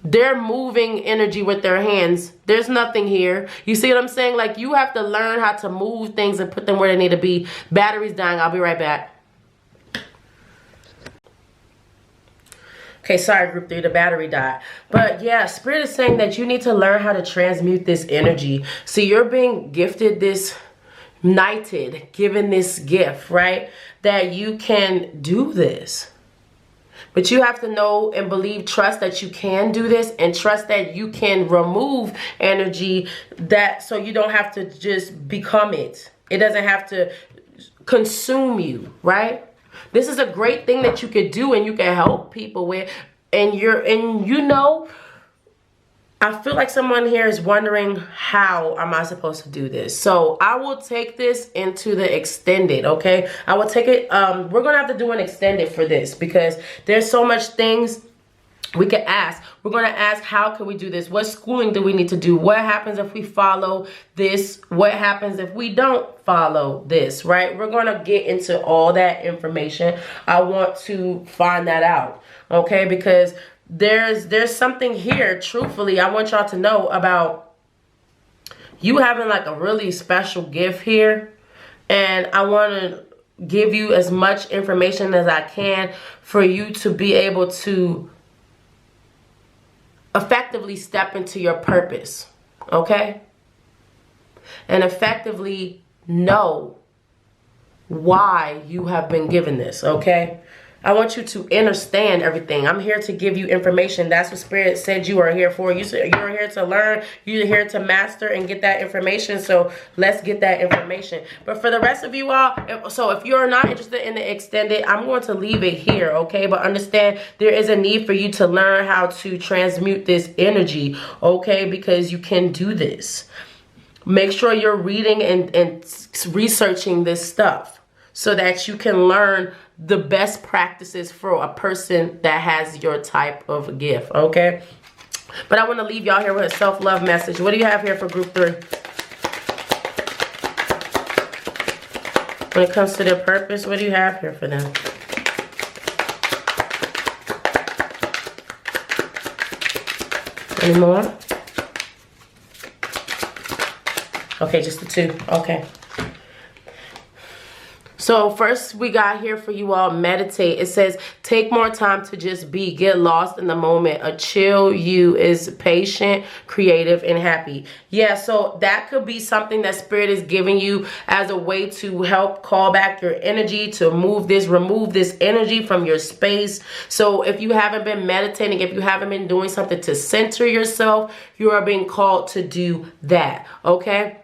They're moving energy with their hands. There's nothing here. You see what I'm saying? Like you have to learn how to move things and put them where they need to be. Battery's dying. I'll be right back. Okay, sorry, group 3, the battery died. But yeah, Spirit is saying that you need to learn how to transmute this energy. See, you're being gifted this, knighted, given this gift, right? That you can do this. But you have to know and believe, trust that you can do this, and trust that you can remove energy so you don't have to just become it. It doesn't have to consume you, right? This is a great thing that you could do and you can help people with. And you know, I feel like someone here is wondering, how am I supposed to do this? So I will take this into the extended, okay? I will take it, we're going to have to do an extended for this because there's so much things we could ask. We're going to ask, how can we do this? What schooling do we need to do? What happens if we follow this? What happens if we don't follow this, right? We're going to get into all that information. I want to find that out, okay? Because there's something here, truthfully, I want y'all to know about you having like a really special gift here. And I want to give you as much information as I can for you to be able to effectively step into your purpose, okay? And effectively know why you have been given this, okay? I want you to understand everything. I'm here to give you information. That's what Spirit said you are here for. You're here to learn. You're here to master and get that information. So let's get that information. But for the rest of you all, so if you're not interested in the extended, I'm going to leave it here, okay? But understand there is a need for you to learn how to transmute this energy, okay? Because you can do this. Make sure you're reading and researching this stuff so that you can learn the best practices for a person that has your type of gift, okay? But I want to leave y'all here with a self-love message. What do you have here for group 3? When it comes to their purpose, what do you have here for them? Any more? Okay, just the 2. Okay. So first we got here for you all, meditate. It says, take more time to just be. Get lost in the moment. A chill you is patient, creative, and happy. Yeah, so that could be something that Spirit is giving you as a way to help call back your energy, to remove this energy from your space. So if you haven't been meditating, if you haven't been doing something to center yourself, you are being called to do that, okay?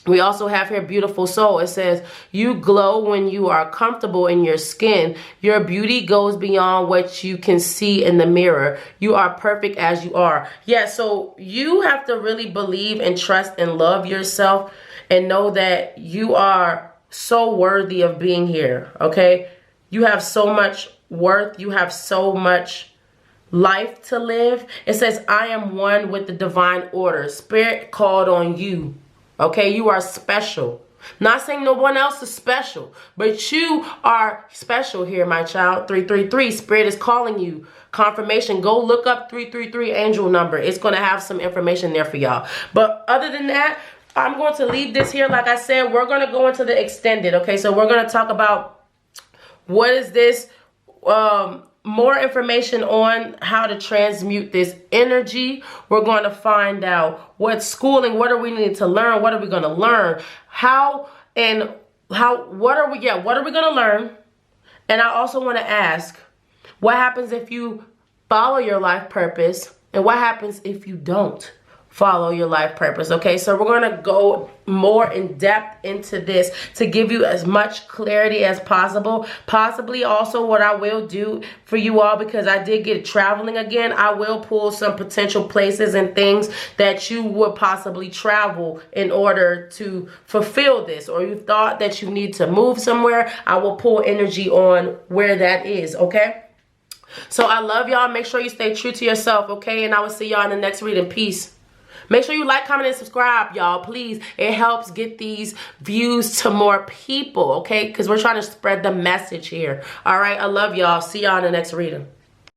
We also have here beautiful soul. It says, you glow when you are comfortable in your skin. Your beauty goes beyond what you can see in the mirror. You are perfect as you are. Yeah, so you have to really believe and trust and love yourself and know that you are so worthy of being here, okay? You have so much worth. You have so much life to live. It says, I am one with the divine order. Spirit called on you. Okay, you are special. Not saying no one else is special, but you are special here, my child. 333, Spirit is calling you. Confirmation, go look up 333 angel number. It's going to have some information there for y'all. But other than that, I'm going to leave this here. Like I said, we're going to go into the extended. Okay, so we're going to talk about what is this, more information on how to transmute this energy. We're going to find out what schooling, what are we need to learn, what are we going to learn, what are we going to learn. And I also want to ask, what happens if you follow your life purpose, and what happens if you don't follow your life purpose? Okay, so we're going to go more in depth into this to give you as much clarity as possible. Possibly also what I will do for you all, because I did get traveling again, I will pull some potential places and things that you would possibly travel in order to fulfill this, or you thought that you need to move somewhere. I will pull energy on where that is, okay? So I love y'all. Make sure you stay true to yourself, okay? And I will see y'all in the next reading. Peace. Make sure you like, comment, and subscribe, y'all. Please. It helps get these views to more people, okay? Because we're trying to spread the message here. All right? I love y'all. See y'all in the next reading.